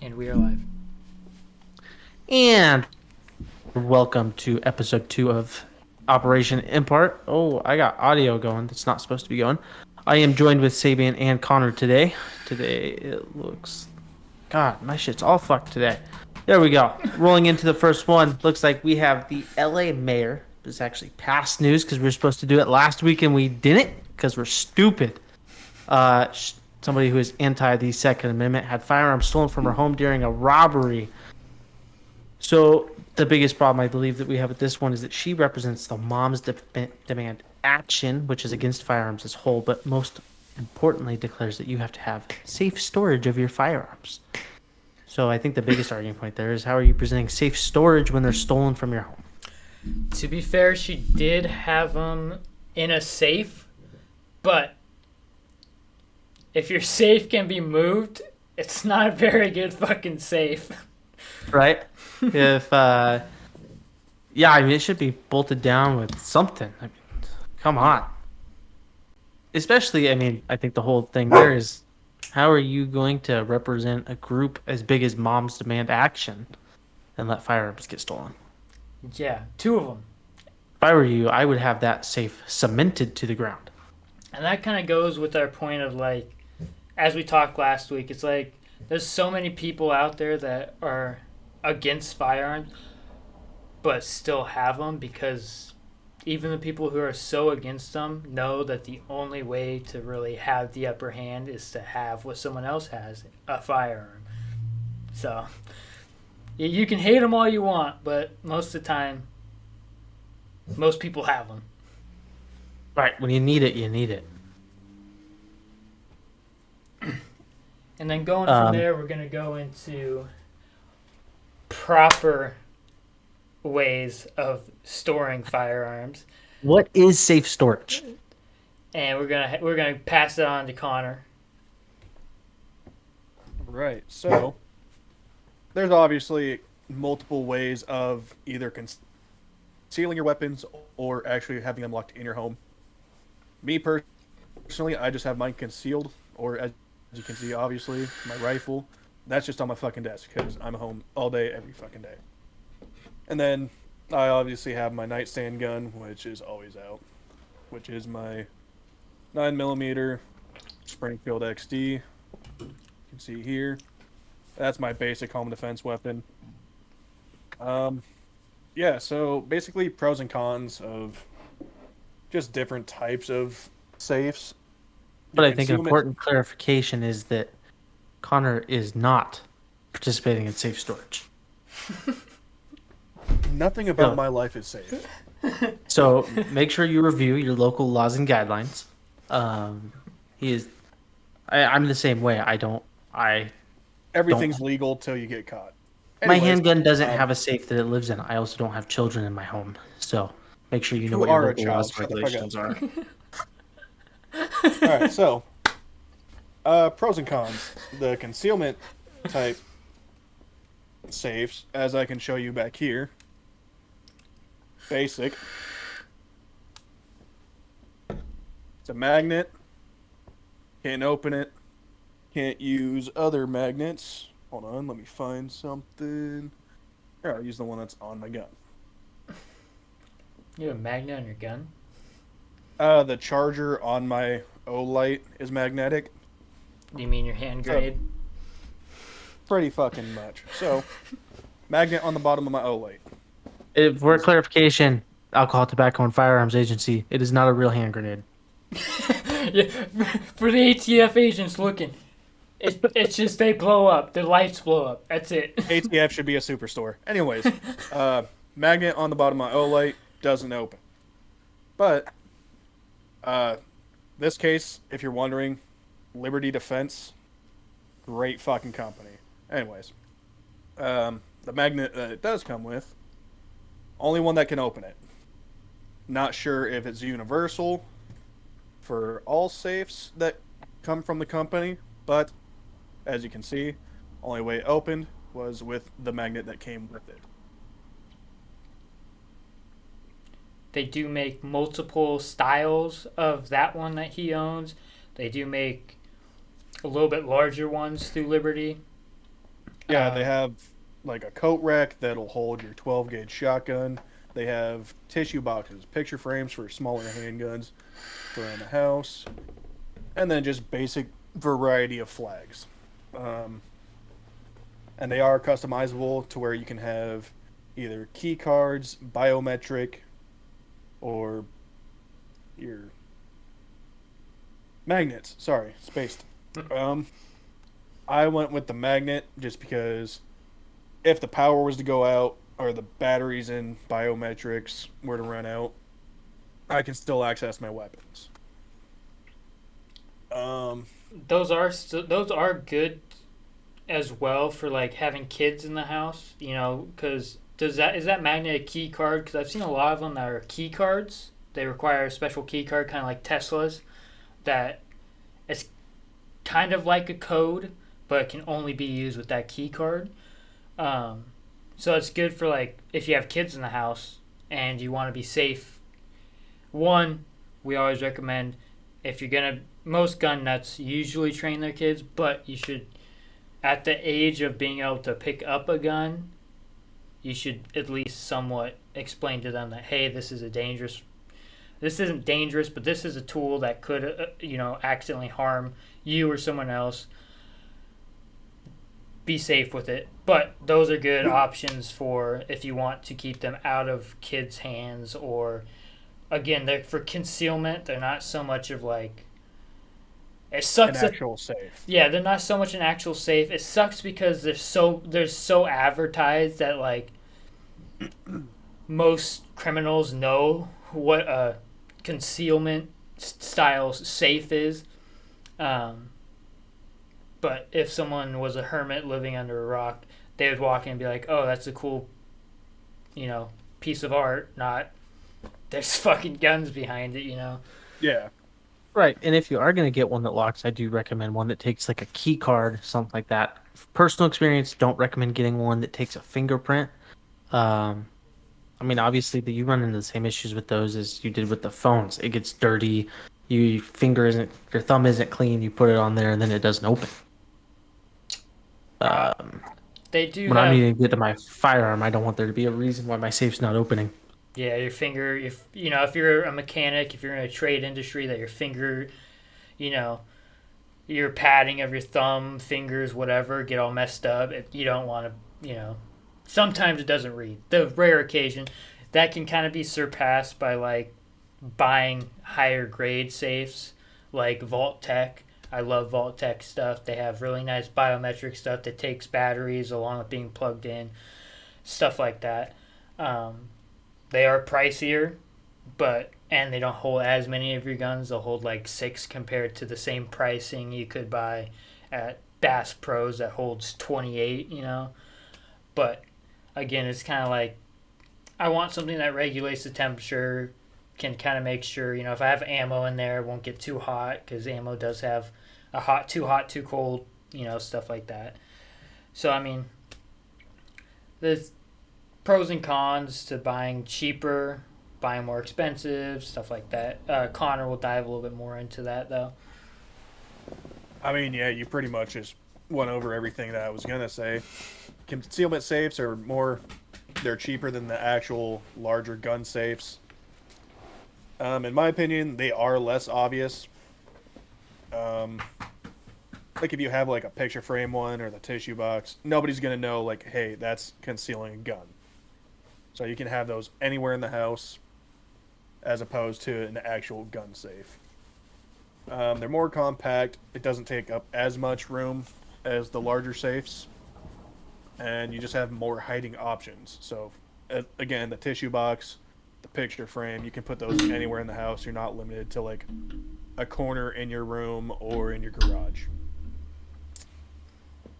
And we are live. And welcome to episode 2 of Operation Impart. Oh, I got audio going that's not supposed to be going. I am joined with Sabian and Connor today. Today it looks. God, my shit's all fucked today. There we go. Rolling into the first one. Looks like we have the LA mayor. It's actually past news because we were supposed to do it last week and we didn't because we're stupid. Uh, Somebody who is anti the Second Amendment had firearms stolen from her home during a robbery. So the biggest problem I believe that we have with this one is that she represents the mom's demand action, which is against firearms as whole, but most importantly declares that you have to have safe storage of your firearms. So I think the biggest argument point there is how are you presenting safe storage when they're stolen from your home? To be fair, she did have them in a safe, but if your safe can be moved, it's not a very good fucking safe. Right? If Yeah, I mean it should be bolted down with something. I mean, come on. Especially, I mean, I think the whole thing there is how are you going to represent a group as big as Moms Demand Action and let firearms get stolen? Yeah, two of them. If I were you, I would have that safe cemented to the ground. And that kind of goes with our point of like, as we talked last week, it's like there's so many people out there that are against firearms, but still have them because even the people who are so against them know that the only way to really have the upper hand is to have what someone else has, a firearm. So you can hate them all you want, but most of the time, most people have them. Right. When you need it, you need it. And then going from Um, there, we're going to go into proper ways of storing firearms, what is safe storage? and we're gonna pass it on to Connor. Right. So there's obviously multiple ways of either concealing your weapons or actually having them locked in your home. Me personally, I just have mine concealed, or as you can see, obviously, my rifle. That's just on my fucking desk because I'm home all day, every fucking day. And then I obviously have my nightstand gun, which is always out, which is my 9mm Springfield XD. You can see here. That's my basic home defense weapon. Um, yeah, so basically pros and cons of just different types of safes. But Your I think an concealment, important clarification is that Connor is not participating in safe storage. nothing about So, my life is safe. so make sure you review your local laws and guidelines. Um, he is. I'm the same way. I don't. Everything's legal till you get caught. My Anyways, handgun doesn't um, have a safe that it lives in. I also don't have children in my home. So make sure you know you what your are a local laws child. and Shut the fuck up. regulations are. All right, so pros and cons. The concealment type safes, as I can show you back here, basic. It's a magnet. Can't open it. Can't use other magnets. Hold on, let me find something. Here, I'll use the one that's on my gun. You have a magnet on your gun? The charger on my O light is magnetic. Do you mean your hand So grenade? pretty fucking much. So magnet on the bottom of my O light. For clarification, Alcohol, Tobacco, and Firearms Agency, it is not a real hand grenade. Yeah, for the ATF agents looking, it's just they blow up. The lights blow up. That's it. ATF should be a superstore. Anyways, magnet on the bottom of my O light doesn't open. But this case, if you're wondering, Liberty Defense, great fucking company. Anyways, the magnet that it does come with, only one that can open it. Not sure if it's universal for all safes that come from the company, but as you can see, only way it opened was with the magnet that came with it. They do make multiple styles of that one that he owns. They do make a little bit larger ones through Liberty. Yeah, they have like a coat rack that'll hold your 12 gauge shotgun. They have tissue boxes, picture frames for smaller handguns for around the house, and then just basic variety of flags. Um, and they are customizable to where you can have either key cards, biometric, or your magnets. Sorry, spaced. I went with the magnet just because if the power was to go out or the batteries and biometrics were to run out, I can still access my weapons. Those are good as well for like having kids in the house, you know, because is that magnet a key card? Because I've seen a lot of them that are key cards. They require a special key card, kind of like Teslas, that it's kind of like a code, but it can only be used with that key card. So it's good for like if you have kids in the house and you want to be safe. One, we always recommend if you're gonna most gun nuts usually train their kids, but you should at the age of being able to pick up a gun, you should at least somewhat explain to them that hey, this isn't dangerous, but this is a tool that could accidentally harm you or someone else. Be safe with it. But those are good options for if you want to keep them out of kids' hands, or again, they're for concealment. They're not so much of like it sucks. An actual safe. Yeah, they're not so much an actual safe. It sucks because they're so advertised that like most criminals know what a concealment style safe is. But if someone was a hermit living under a rock, they would walk in and be like, "Oh, that's a cool, piece of art." Not there's fucking guns behind it, Yeah. Right, and if you are going to get one that locks, I do recommend one that takes like a key card, something like that. Personal experience, don't recommend getting one that takes a fingerprint. I mean, obviously, you run into the same issues with those as you did with the phones. It gets dirty, your thumb isn't clean, you put it on there, and then it doesn't open. They do. When I'm needing to get to my firearm, I don't want there to be a reason why my safe's not opening. Yeah, your finger. If you're a mechanic, if you're in a trade industry, that your finger, your padding of your thumb, fingers, whatever, get all messed up. You don't want to, Sometimes it doesn't read. The rare occasion that can kind of be surpassed by like buying higher grade safes like Vault Tech. I love Vault Tech stuff. They have really nice biometric stuff that takes batteries along with being plugged in, stuff like that. They are pricier, and they don't hold as many of your guns. They'll hold like 6 compared to the same pricing you could buy at Bass Pros that holds 28, But again, it's kind of like I want something that regulates the temperature, can kind of make sure, if I have ammo in there, it won't get too hot because ammo does have a too hot, too cold, stuff like that. So, I mean, there's pros and cons to buying cheaper, buying more expensive, stuff like that. Connor will dive a little bit more into that, though. I mean, yeah, you pretty much just went over everything that I was going to say. Concealment safes they're cheaper than the actual larger gun safes. In my opinion, they are less obvious. Like if you have like a picture frame one or the tissue box, nobody's going to know like, hey, that's concealing a gun. So you can have those anywhere in the house as opposed to an actual gun safe. They're more compact. It doesn't take up as much room as the larger safes. And you just have more hiding options. So, again, the tissue box, the picture frame, you can put those anywhere in the house. You're not limited to like a corner in your room or in your garage.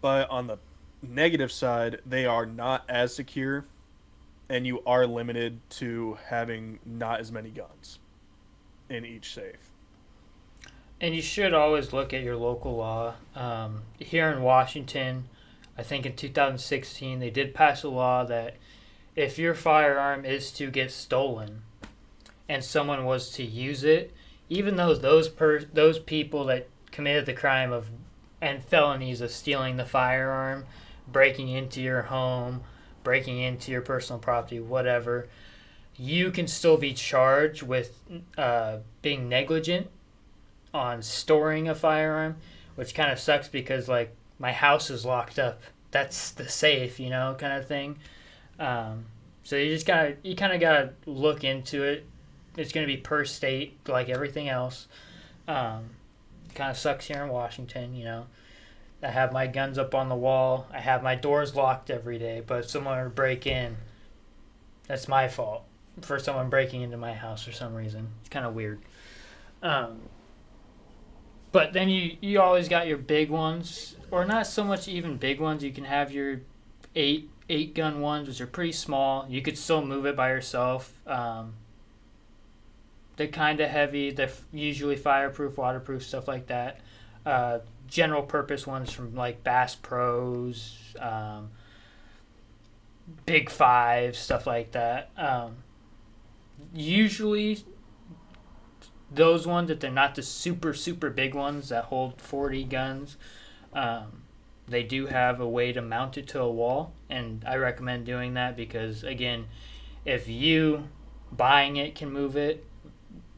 But on the negative side, they are not as secure, and you are limited to having not as many guns in each safe. And you should always look at your local law. Here in Washington, I think in 2016, they did pass a law that if your firearm is to get stolen and someone was to use it, even though those people that committed the crime of and felonies of stealing the firearm breaking into your home, breaking into your personal property, whatever, you can still be charged with being negligent on storing a firearm, which kind of sucks because, like, my house is locked up. That's the safe, kind of thing. So you kind of gotta look into it. It's gonna be per state, like everything else. Kind of sucks here in Washington. I have my guns up on the wall. I have my doors locked every day. But if someone were to break in, that's my fault for someone breaking into my house for some reason. It's kind of weird. But then you always got your big ones, or not so much even big ones. You can have your eight gun ones, which are pretty small. You could still move it by yourself. They're kind of heavy. They're usually fireproof, waterproof, stuff like that. General purpose ones from like Bass Pros, Big Five, stuff like that. Usually those ones, if they're not the super, super big ones that hold 40 guns, they do have a way to mount it to a wall, and I recommend doing that because, again, if you buying it can move it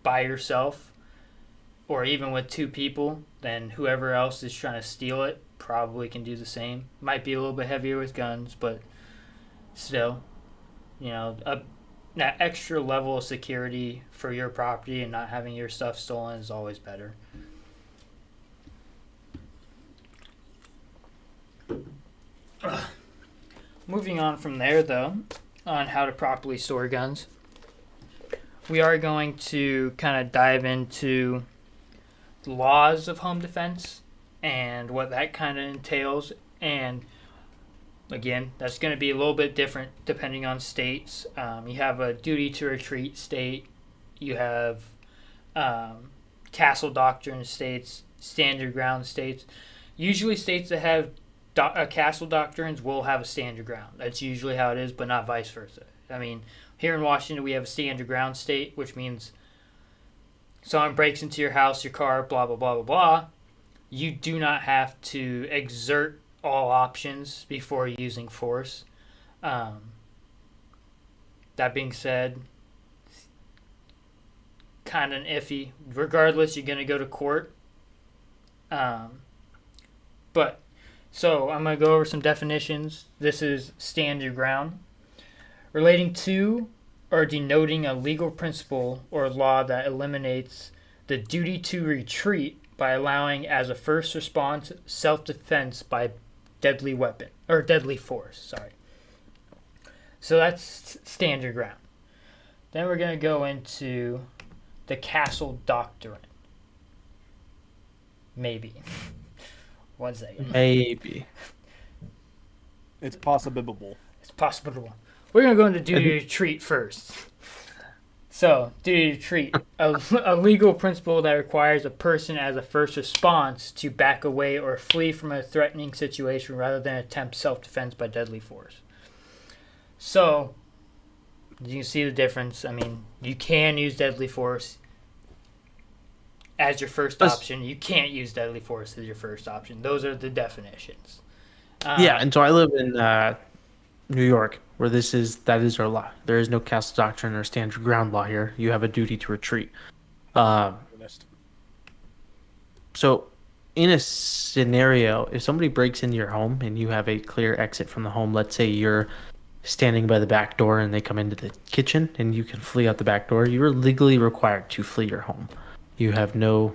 by yourself or even with two people, then whoever else is trying to steal it probably can do the same. Might be a little bit heavier with guns, but still, that extra level of security for your property and not having your stuff stolen is always better. Moving on from there, though, on how to properly store guns, we are going to kind of dive into laws of home defense and what that kind of entails. And again, that's going to be a little bit different depending on states. You have a duty to retreat state. You have Castle Doctrine states, standard ground states. Usually states that have Castle Doctrines will have a standard ground. That's usually how it is, but not vice versa. I mean, here in Washington, we have a standard ground state, which means someone breaks into your house, your car, blah, blah, blah, blah, blah. You do not have to exert all options before using force. That being said, kind of iffy. Regardless, you're going to go to court. So I'm going to go over some definitions. This is standard ground. Relating to or denoting a legal principle or law that eliminates the duty to retreat by allowing as a first response self-defense by deadly weapon or deadly force. Sorry. So that's standard ground. Then we're going to go into the Castle Doctrine. Maybe. 1 second. Maybe. It's possible. It's possible. We're going to go into duty to retreat first. So, duty to retreat, a legal principle that requires a person as a first response to back away or flee from a threatening situation rather than attempt self-defense by deadly force. So, you can see the difference. I mean, you can use deadly force as your first option. You can't use deadly force as your first option. Those are the definitions. Yeah, and so I live in New York, where that is our law. There is no Castle Doctrine or standard ground law here. You have a duty to retreat. So, in a scenario, if somebody breaks into your home and you have a clear exit from the home, let's say you're standing by the back door and they come into the kitchen and you can flee out the back door, you are legally required to flee your home. You have no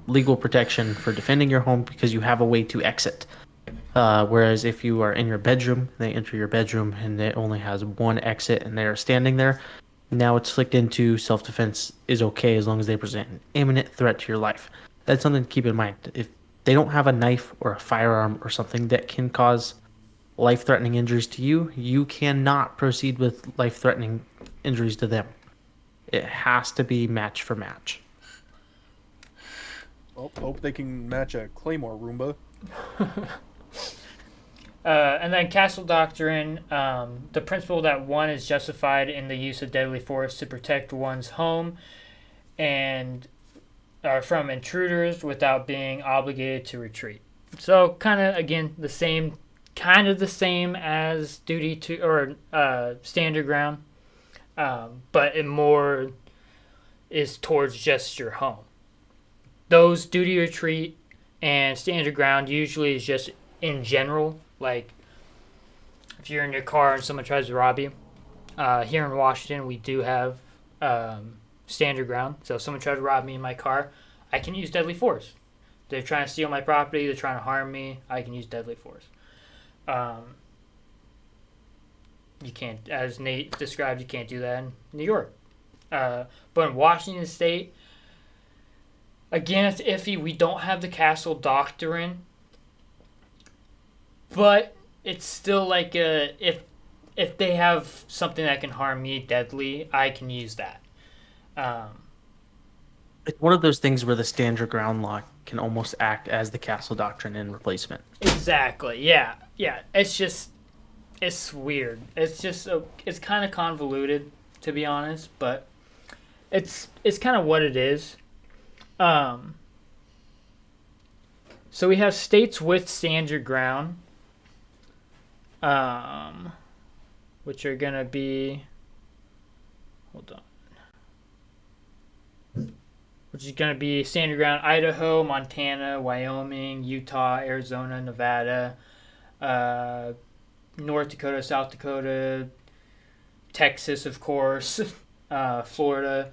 legal protection for defending your home because you have a way to exit. Whereas if you are in your bedroom, they enter your bedroom and it only has one exit and they are standing there, now it's flicked into self-defense is okay as long as they present an imminent threat to your life. That's something to keep in mind. If they don't have a knife or a firearm or something that can cause life-threatening injuries to you, you cannot proceed with life-threatening injuries to them. It has to be match for match. Well, hope they can match a Claymore Roomba. And then Castle Doctrine, the principle that one is justified in the use of deadly force to protect one's home and from intruders without being obligated to retreat. So kind of, again, the same kind of the same as duty to or standard ground, but it more is towards just your home. Those duty retreat and standard ground usually is just in general, like if you're in your car and someone tries to rob you. Here in Washington, we do have standard ground. So if someone tried to rob me in my car, I can use deadly force. They're trying to steal my property. They're trying to harm me. I can use deadly force. You can't, as Nate described, you can't do that in New York. But in Washington State, again, it's iffy. We don't have the Castle Doctrine, but it's still like if they have something that can harm me deadly, I can use that. It's one of those things where the standard ground law can almost act as the Castle Doctrine in replacement. Exactly. Yeah. It's weird. It's kind of convoluted, to be honest, but it's kind of what it is. So we have states with standard ground, which are gonna be, hold on, which is gonna be standard ground: Idaho, Montana, Wyoming, Utah, Arizona, Nevada, North Dakota, South Dakota, Texas, of course, Florida,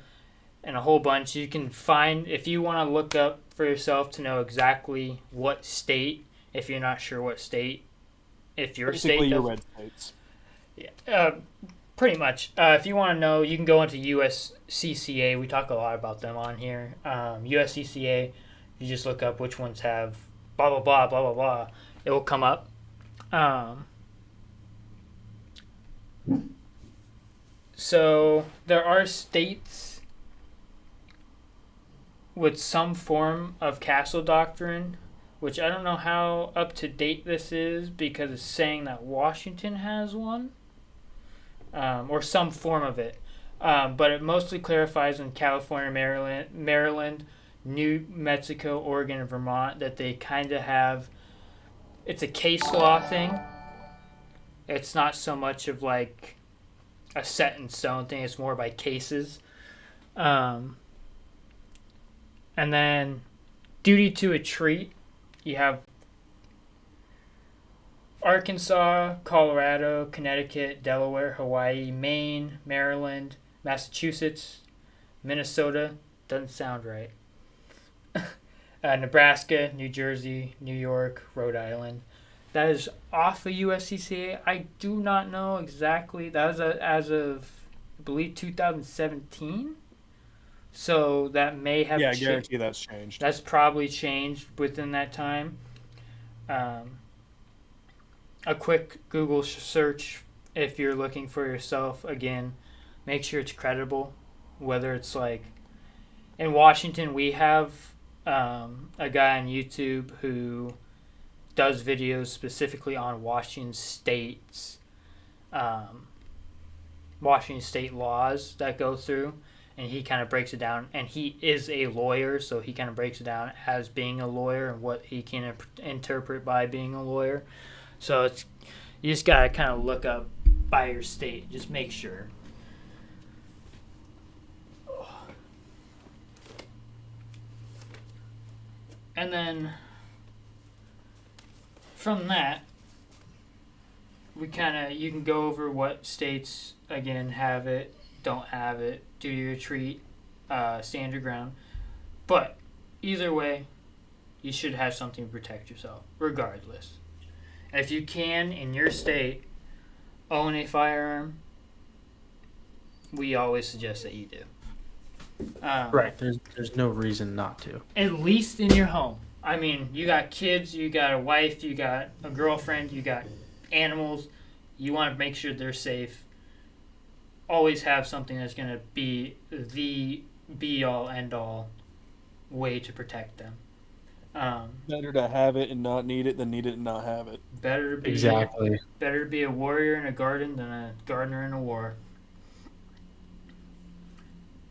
and a whole bunch. You can find, if you want to look up for yourself to know exactly what state, if you're not sure what state, if your Basically state your does, red states. yeah, pretty much. If you want to know, you can go into USCCA. We talk a lot about them on here. USCCA, you just look up which ones have blah, blah, blah, blah, blah, blah. It will come up. So there are states with some form of Castle Doctrine, which I don't know how up to date this is because it's saying that Washington has one, or some form of it. But it mostly clarifies in California, Maryland, New Mexico, Oregon, and Vermont that they kind of have. It's a case law thing. It's not so much of like a set in stone thing. It's more by cases. And then duty to retreat. You have Arkansas, Colorado, Connecticut, Delaware, Hawaii, Maine, Maryland, Massachusetts, Minnesota. Doesn't sound right. Nebraska, New Jersey, New York, Rhode Island. That is off of USCCA. I do not know exactly. That was as of, I believe, 2017. So that may have I guarantee that's changed. That's probably changed within that time. A quick Google search if you're looking for yourself. Again, make sure it's credible. Whether it's like in Washington, we have a guy on YouTube who does videos specifically on Washington State laws that go through, and he kind of breaks it down. And he is a lawyer, so he kind of breaks it down as being a lawyer and what he can interpret by being a lawyer. So it's, you just gotta kind of look up by your state, just make sure. And then from that, you can go over what states, again, have it, don't have it, duty retreat, standard ground. But either way, you should have something to protect yourself, regardless. And if you can, in your state, own a firearm, we always suggest that you do. Right. There's no reason not to. At least in your home. I mean, you got kids, you got a wife, you got a girlfriend, you got animals. You want to make sure they're safe. Always have something that's going to be the be-all, end-all way to protect them. Better to have it and not need it than need it and not have it. Better to be a warrior in a garden than a gardener in a war.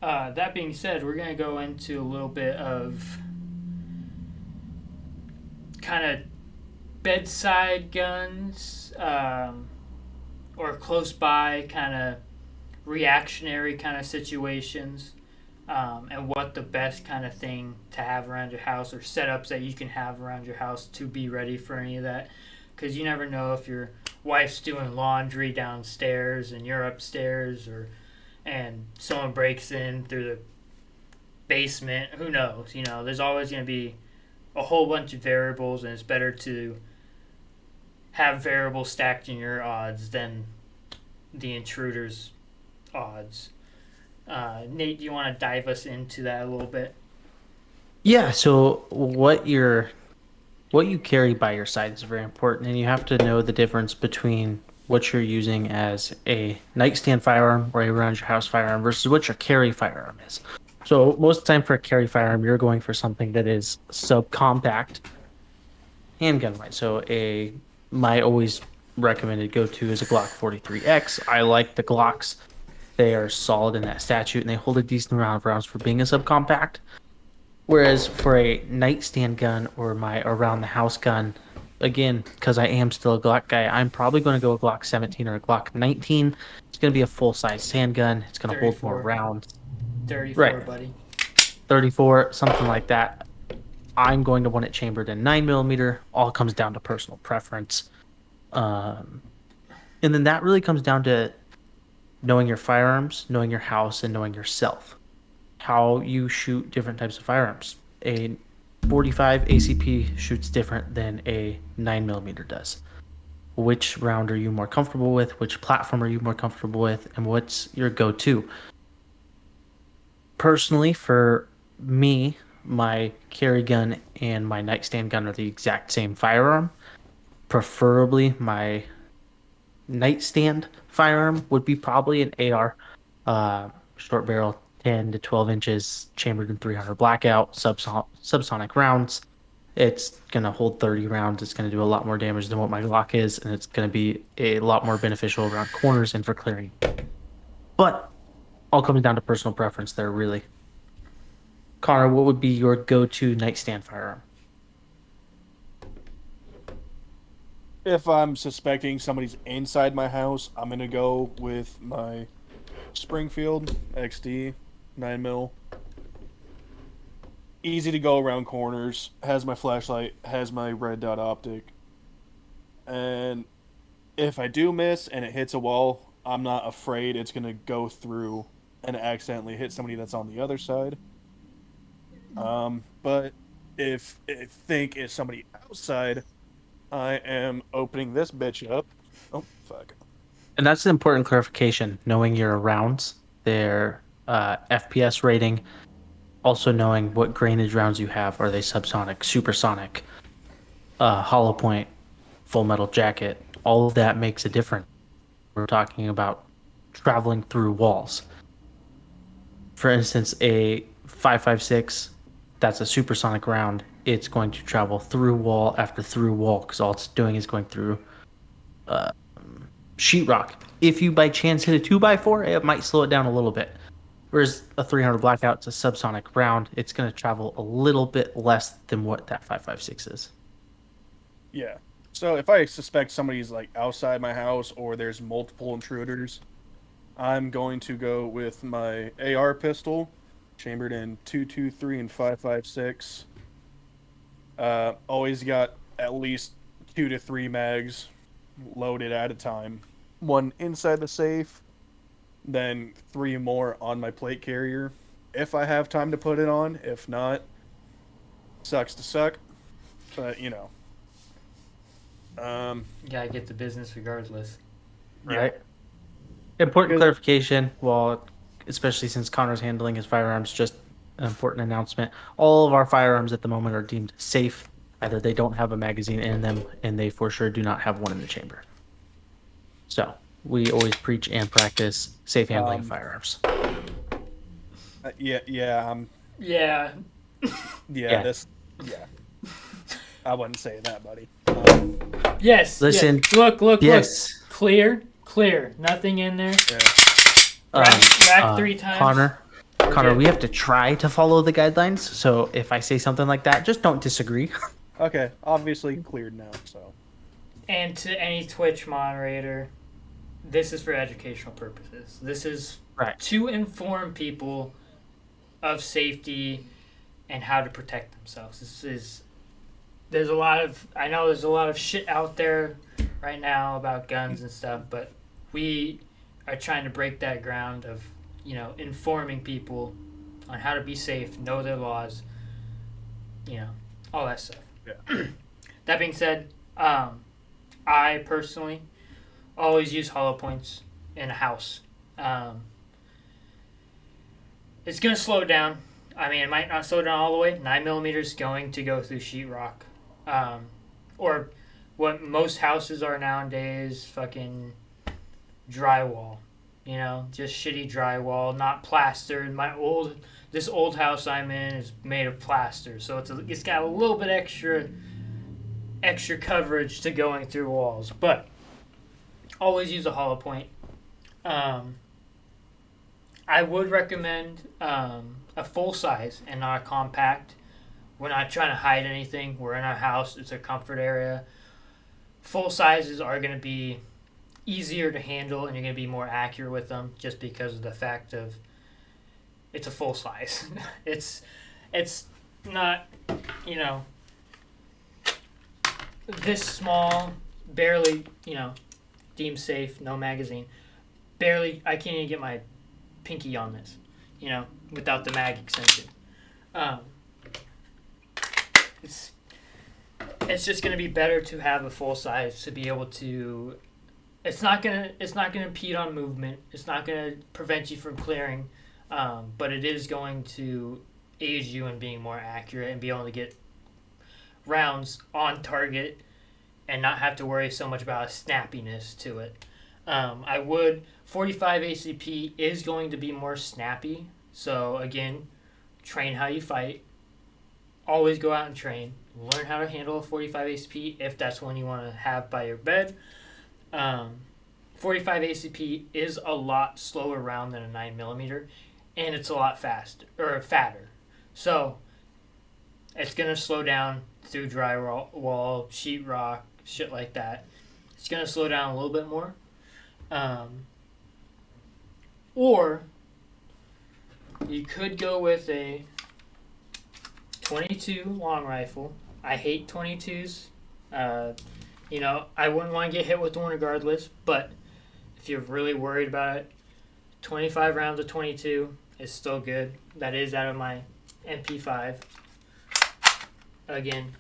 That being said, we're going to go into a little bit of kind of bedside guns, or close by kind of reactionary kind of situations, and what the best kind of thing to have around your house or setups that you can have around your house to be ready for any of that. Because you never know if your wife's doing laundry downstairs and you're upstairs, and someone breaks in through the basement. Who knows? There's always going to be a whole bunch of variables, and it's better to have variables stacked in your odds than the intruder's odds. Nate, do you want to dive us into that a little bit? Yeah, so what you carry by your side is very important, and you have to know the difference between what you're using as a nightstand firearm or a around your house firearm versus what your carry firearm is. So most of the time for a carry firearm, you're going for something that is subcompact handgun wise. So my always recommended go-to is a Glock 43X. I like the Glocks. They are solid in that statute, and they hold a decent amount of rounds for being a subcompact. Whereas for a nightstand gun or my around the house gun, again, because I am still a Glock guy, I'm probably going to go a Glock 17 or a Glock 19. It's going to be a full-size handgun. It's going to hold more rounds. 34, right. Buddy. 34, something like that. I'm going to want it chambered in 9mm. All comes down to personal preference. And then that really comes down to knowing your firearms, knowing your house, and knowing yourself. How you shoot different types of firearms. A 45 ACP shoots different than a 9mm does. Which round are you more comfortable with? Which platform are you more comfortable with? And what's your go-to? Personally, for me, my carry gun and my nightstand gun are the exact same firearm. Preferably, my nightstand firearm would be probably an AR, short barrel, 10 to 12 inches, chambered in 300 blackout, subsonic rounds. It's going to hold 30 rounds. It's going to do a lot more damage than what my Glock is, and it's going to be a lot more beneficial around corners and for clearing. But all comes down to personal preference there, really. Connor, what would be your go-to nightstand firearm? If I'm suspecting somebody's inside my house, I'm going to go with my Springfield XD 9mm. Easy to go around corners, has my flashlight, has my red dot optic. And if I do miss and it hits a wall, I'm not afraid it's going to go through and accidentally hit somebody that's on the other side. But if I think it's somebody outside, I am opening this bitch up. Oh, fuck. And that's an important clarification, knowing your rounds, their FPS rating, also knowing what grainage rounds you have. Are they subsonic, supersonic, hollow point, full metal jacket? All of that makes a difference. We're talking about traveling through walls. For instance, a 5.56, that's a supersonic round. It's going to travel through wall after through wall because all it's doing is going through sheetrock. If you by chance hit a 2x4, it might slow it down a little bit. Whereas a 300 blackout, it's a subsonic round. It's going to travel a little bit less than what that 5.56 is. Yeah. So if I suspect somebody's like outside my house or there's multiple intruders, I'm going to go with my AR pistol, chambered in 2.23 and 5.56. Always got at least 2 to 3 mags loaded at a time. One inside the safe, then 3 more on my plate carrier. If I have time to put it on, if not, sucks to suck. But, you know. You gotta get the business regardless. Right? Yeah. Important clarification, well, especially since Connor's handling his firearms, just an important announcement. All of our firearms at the moment are deemed safe. Either they don't have a magazine in them, and they for sure do not have one in the chamber. So we always preach and practice safe handling of firearms. Yeah. Yeah. I wouldn't say that, buddy. Yes. Listen. Yeah. Look. Yes. Clear. Nothing in there. Yeah. Rack 3 times. Connor, we have to try to follow the guidelines. So if I say something like that, just don't disagree. Okay, obviously cleared now, so. And to any Twitch moderator, this is for educational purposes. This is Right. to inform people of safety and how to protect themselves. There's a lot of shit out there right now about guns and stuff, but we are trying to break that ground of, informing people on how to be safe, know their laws, all that stuff. Yeah. That being said, I personally always use hollow points in a house. It's going to slow down. I mean, it might not slow down all the way. 9mm is going to go through sheetrock. Or what most houses are nowadays, fucking drywall. Just shitty drywall, not plastered. This old house I'm in is made of plaster, so it's got a little bit extra coverage to going through walls. But always use a hollow point. I would recommend a full size and not a compact. We're not trying to hide anything. We're in our house. It's a comfort area. Full sizes are going to be easier to handle, and you're going to be more accurate with them just because of the fact of it's a full size. It's not, this small, barely, deemed safe, no magazine. Barely, I can't even get my pinky on this, without the mag extension. It's just going to be better to have a full size to be able to. It's not gonna impede on movement. It's not gonna prevent you from clearing, but it is going to aid you in being more accurate and be able to get rounds on target and not have to worry so much about a snappiness to it. 45 ACP is going to be more snappy. So again, train how you fight. Always go out and train. Learn how to handle a 45 ACP if that's one you want to have by your bed. 45 ACP is a lot slower round than a 9mm, and it's a lot fatter. So it's gonna slow down through drywall, sheetrock, shit like that. It's gonna slow down a little bit more. Or you could go with a 22 long rifle. I hate 22s. I wouldn't want to get hit with one regardless, but if you're really worried about it, 25 rounds of 22 is still good. That is out of my MP5. Again,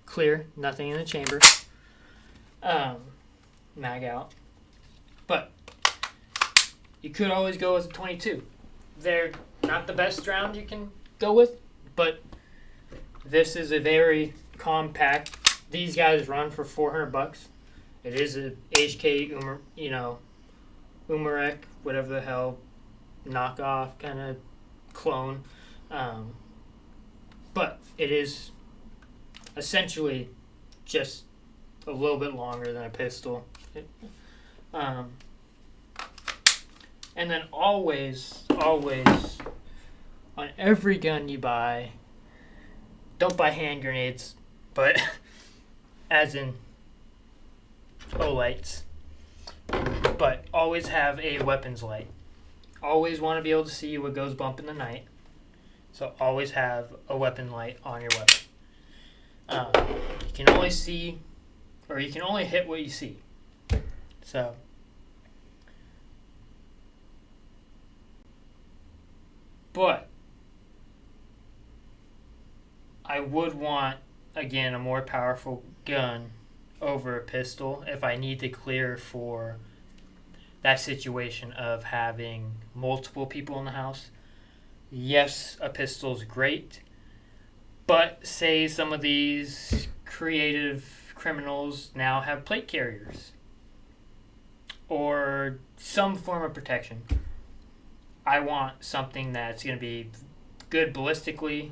clear, nothing in the chamber. Mag out. But you could always go with a 22. They're not the best round you can go with, but this is a very compact. These guys run for $400. It is a HK Umarek, whatever the hell, knockoff kind of clone. But it is essentially just a little bit longer than a pistol. And then always, on every gun you buy, don't buy hand grenades, but as in lights. But always have a weapons light. Always want to be able to see what goes bump in the night. So always have a weapon light on your weapon. You can only see, or you can only hit what you see. So but I would want, again, a more powerful gun over a pistol if I need to clear for that situation of having multiple people in the house. Yes, a pistol's great, but say some of these creative criminals now have plate carriers or some form of protection. I want something that's going to be good ballistically,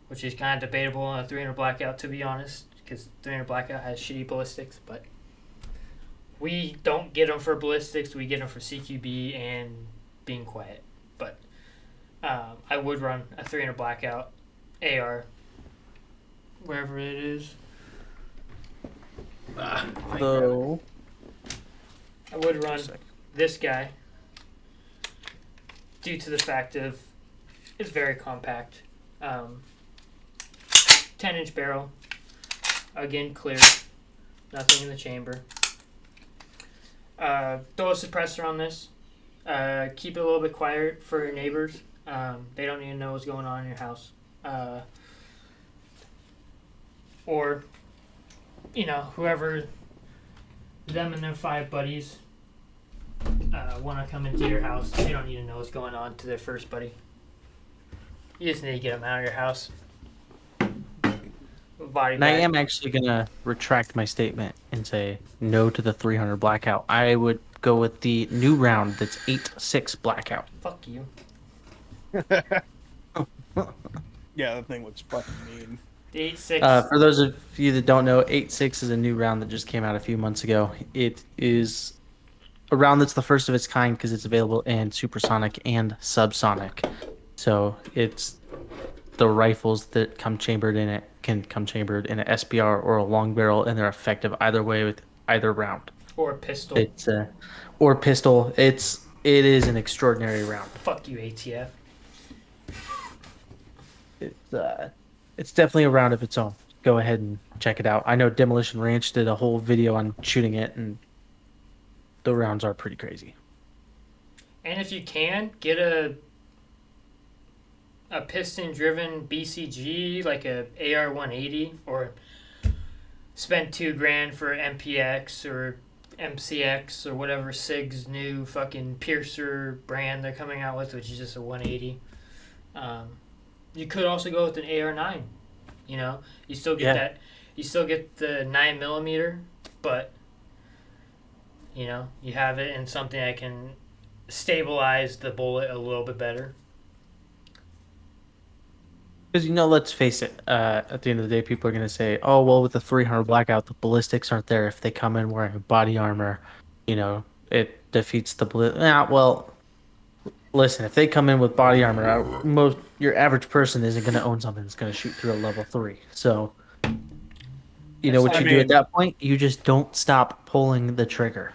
which is kind of debatable on a 300 Blackout, to be honest, because 300 Blackout has shitty ballistics, but we don't get them for ballistics. We get them for CQB and being quiet. But I would run a 300 Blackout AR wherever it is. Though, I would run this guy due to the fact of it's very compact. 10-inch barrel. Again, clear. Nothing in the chamber. Throw a suppressor on this. Keep it a little bit quiet for your neighbors. They don't need to know what's going on in your house. Or, whoever, them and their 5 buddies want to come into your house. They don't need to know what's going on to their first buddy. You just need to get them out of your house. And I am actually going to retract my statement and say no to the 300 blackout. I would go with the new round that's 8.6 blackout. Fuck you. Yeah, that thing looks fucking mean. The 8.6. For those of you that don't know, 8.6 is a new round that just came out a few months ago. It is a round that's the first of its kind because it's available in supersonic and subsonic. So it's the rifles that come chambered in it can come chambered in an SBR or a long barrel, and they're effective either way with either round. Or a pistol. Or pistol. It is an extraordinary round. Fuck you, ATF. It's definitely a round of its own. Go ahead and check it out. I know Demolition Ranch did a whole video on shooting it, and the rounds are pretty crazy. And if you can, get a piston-driven BCG, like a AR-180, or spend $2,000 for MPX or MCX or whatever SIG's new fucking piercer brand they're coming out with, which is just a 180. You could also go with an AR-9. You still get that. You still get the 9mm, but you have it in something that can stabilize the bullet a little bit better. Because, let's face it, at the end of the day, people are going to say, oh, well, with the 300 blackout, the ballistics aren't there. If they come in wearing body armor, it defeats the ballistic. Well, listen, if they come in with body armor, your average person isn't going to own something that's going to shoot through a level 3. So, what you do at that point? You just don't stop pulling the trigger.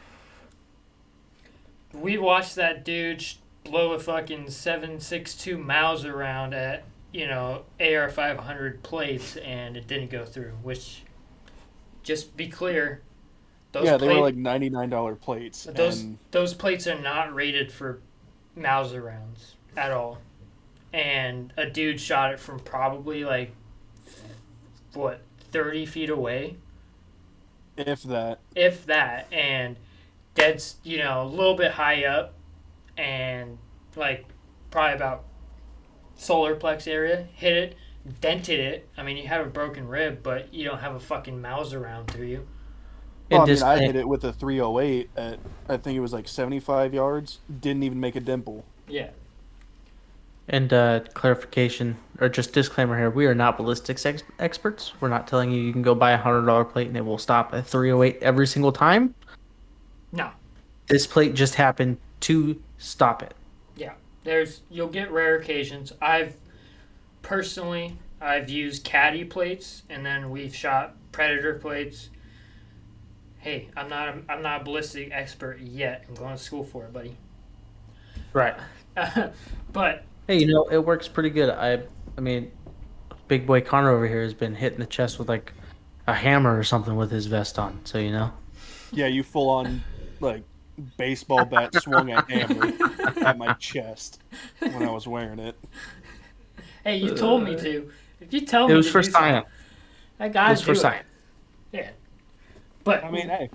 We watched that dude blow a fucking 7.62 Mauser round at AR 500 plates, and it didn't go through. Which, just be clear, they were like $99 plates. Those plates are not rated for Mauser rounds at all. And a dude shot it from probably 30 feet away. If that, and dead's a little bit high up, and probably about solar plex area, hit it, dented it. I mean, you have a broken rib, but you don't have a fucking Mauser round through you. Well, I hit it with a 308 at, I think it was 75 yards. Didn't even make a dimple. Yeah. And clarification, or just disclaimer here, we are not ballistics experts. We're not telling you can go buy a $100 plate and it will stop at 308 every single time. No. This plate just happened to stop it. Yeah. You'll get rare occasions. I've used caddy plates, and then we've shot predator plates. Hey, I'm not a ballistic expert yet. I'm going to school for it, buddy. Right. But hey, it works pretty good. I mean, big boy Connor over here has been hit in the chest with a hammer or something with his vest on. So Yeah, you full on baseball bat swung a hammer at my chest when I was wearing it. Hey, you told me to. If you tell me, it was for science. I got it. It was for science. Yeah, but I mean, hey,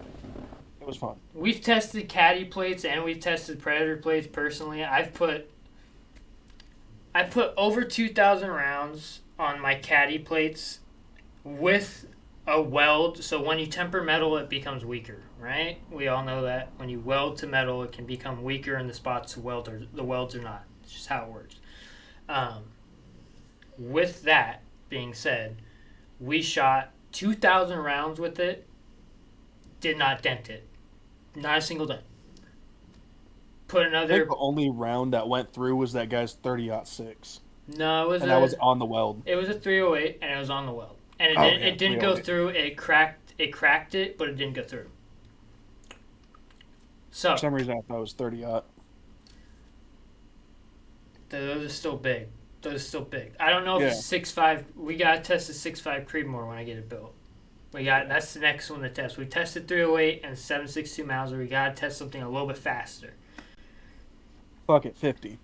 it was fun. We've tested caddy plates and we've tested predator plates. Personally, I put over 2,000 rounds on my caddy plates with a weld. So when you temper metal, it becomes weaker, right? We all know that when you weld to metal, it can become weaker in the spots the welds are not. It's just how it works. With that being said, we shot 2,000 rounds with it. Did not dent it. Not a single dent. Put another. I think the only round that went through was that guy's 30-06. No, it was. And that was on the weld. It was a 308, and it was on the weld. and it didn't go through. It cracked it, but it didn't go through. So for some reason I thought it was 30-aught. Those are still big. I don't know if it's 6.5. We gotta test the 6.5 Creedmoor when I get it built. That's the next one to test. We tested 308 and 7.62 Mauser. We gotta test something a little bit faster. Fuck it, 50.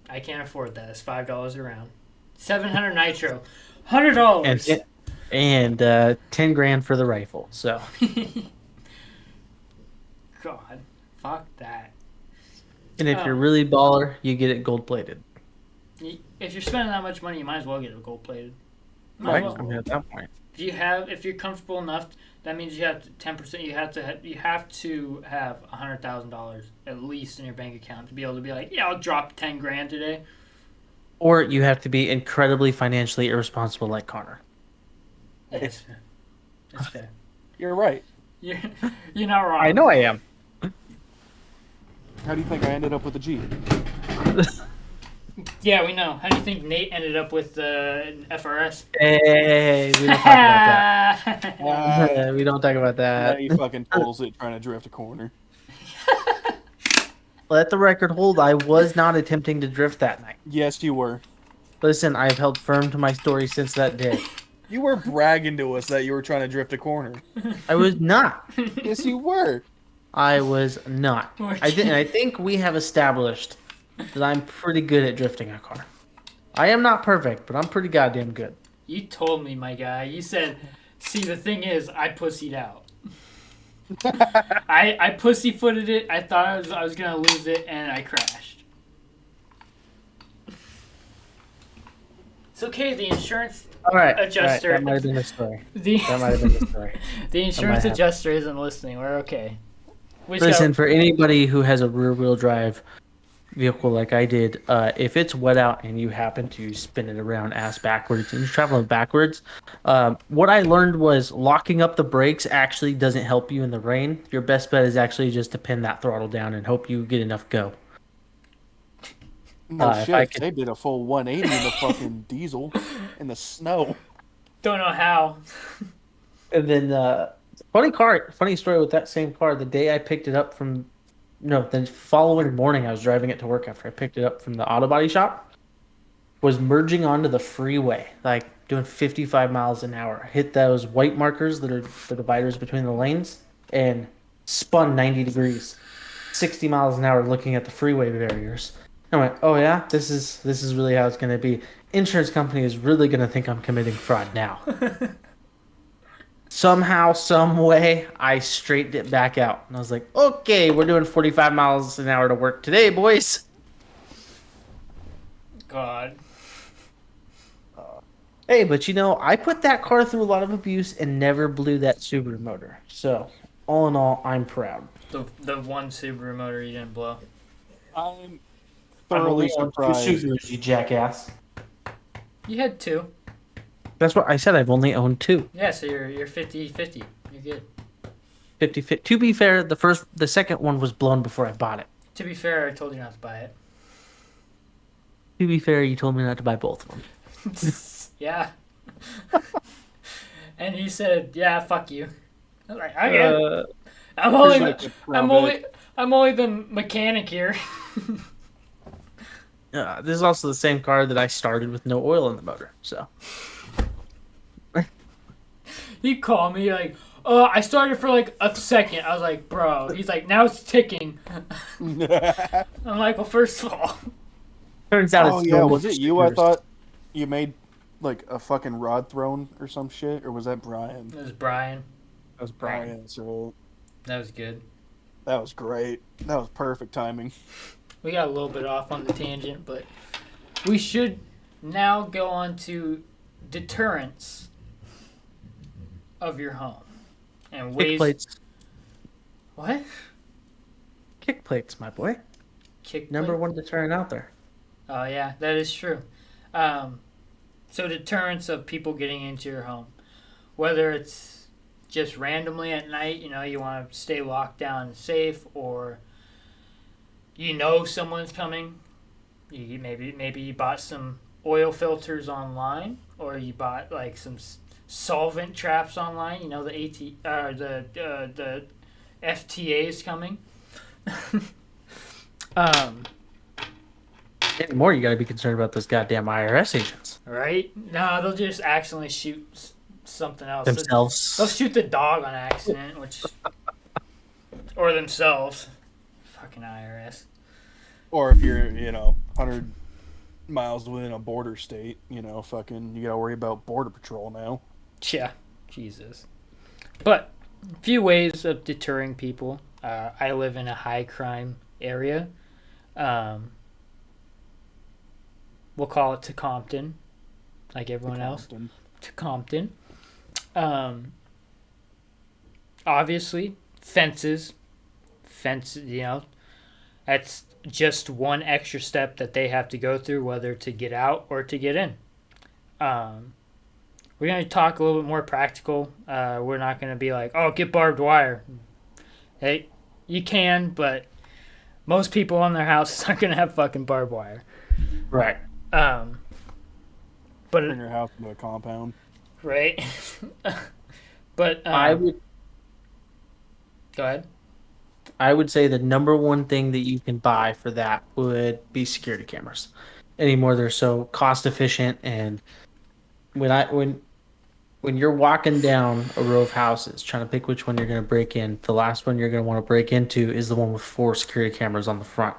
I can't afford that. It's $5 a round. 700 nitro, $100. And 10 grand for the rifle. So. God, fuck that. And if you're really baller, you get it gold plated. If you're spending that much money, you might as well get it gold plated. Right. I mean, at that point. If you're comfortable enough, that means you have 10%. You have to have $100,000 at least in your bank account to be able to be like, yeah, I'll drop 10 grand today. Or you have to be incredibly financially irresponsible like Connor. That's fair. You're right. You're not wrong. I know I am. How do you think I ended up with a G? Yeah, we know. How do you think Nate ended up with FRS? Hey, we don't talk about that. We don't talk about that. He fucking pulls it trying to drift a corner. Let the record hold. I was not attempting to drift that night. Yes, you were. Listen, I've held firm to my story since that day. You were bragging to us that you were trying to drift a corner. I was not. Yes, you were. I was not. I think we have established that I'm pretty good at drifting a car. I am not perfect, but I'm pretty goddamn good. You told me, my guy. You said, see, the thing is, I pussied out. I pussyfooted it. I thought I was gonna lose it, and I crashed. It's okay. The insurance adjuster. That might have been the story. The insurance adjuster isn't listening. We're okay. Listen, for anybody who has a rear-wheel drive vehicle like I did, if it's wet out and you happen to spin it around ass backwards and you're traveling backwards, what I learned was locking up the brakes actually doesn't help you in the rain. Your best bet is actually just to pin that throttle down and hope you get enough go. No shit, they did a full 180 in the fucking diesel in the snow. Don't know how. And then, funny story with that same car. The day I picked it up the following morning I was driving it to work after I picked it up from the auto body shop, was merging onto the freeway, like doing 55 miles an hour. Hit those white markers that are the dividers between the lanes and spun 90 degrees, 60 miles an hour looking at the freeway barriers. I went, oh yeah, this is really how it's going to be. Insurance company is really going to think I'm committing fraud now. Somehow, some way, I straightened it back out. And I was like, okay, we're doing 45 miles an hour to work today, boys. God. Hey, but I put that car through a lot of abuse and never blew that Subaru motor. So, all in all, I'm proud. The one Subaru motor you didn't blow. I'm thoroughly surprised. Subarus, you jackass. You had two. That's what I said. I've only owned two. Yeah, so you're 50-50. You're good. 50-50. To be fair, the second one was blown before I bought it. To be fair, I told you not to buy it. To be fair, you told me not to buy both of them. Yeah. And you said, "Yeah, fuck you." I was like, "Okay." I'm only the mechanic here. This is also the same car that I started with no oil in the motor. So. He called me like, "Oh, I started for like a second." I was like, "Bro." He's like, "Now it's ticking." I'm like, "Well, first of all." Turns out it's no was it you? I thought you made like a fucking rod throne or some shit, or was that Brian? It was Brian. That was Brian. So that was good. That was great. That was perfect timing. We got a little bit off on the tangent, but we should now go on to deterrents of your home and ways. Kick plates. What? Kick plates, my boy. Number one deterrent out there. Oh yeah, that is true. So deterrents of people getting into your home, whether it's just randomly at night, you want to stay locked down and safe, or someone's coming. Maybe you bought some oil filters online, or you bought like some solvent traps online. You know the the FTA is coming. Anymore, you got to be concerned about those goddamn IRS agents Right? No, they'll just accidentally shoot something else. themselves. They'll shoot the dog on accident, which or themselves. Fucking IRS. Or if you're, 100 miles within a border state, fucking, you gotta worry about border patrol now. Yeah, Jesus. But a few ways of deterring people. I live in a high crime area. We'll call it to Compton, like everyone else. To Compton. Obviously, fences. That's just one extra step that they have to go through, whether to get out or to get in. We're going to talk a little bit more practical. We're not going to be like, oh, get barbed wire. Hey, you can, but most people on their houses aren't going to have fucking barbed wire. Right. But Bring your house into a compound. right. But I would go ahead. I would say the number one thing that you can buy for that would be security cameras. Anymore, they're so cost efficient, and when you're walking down a row of houses trying to pick which one you're going to break in, the last one you're going to want to break into is the one with 4 security cameras on the front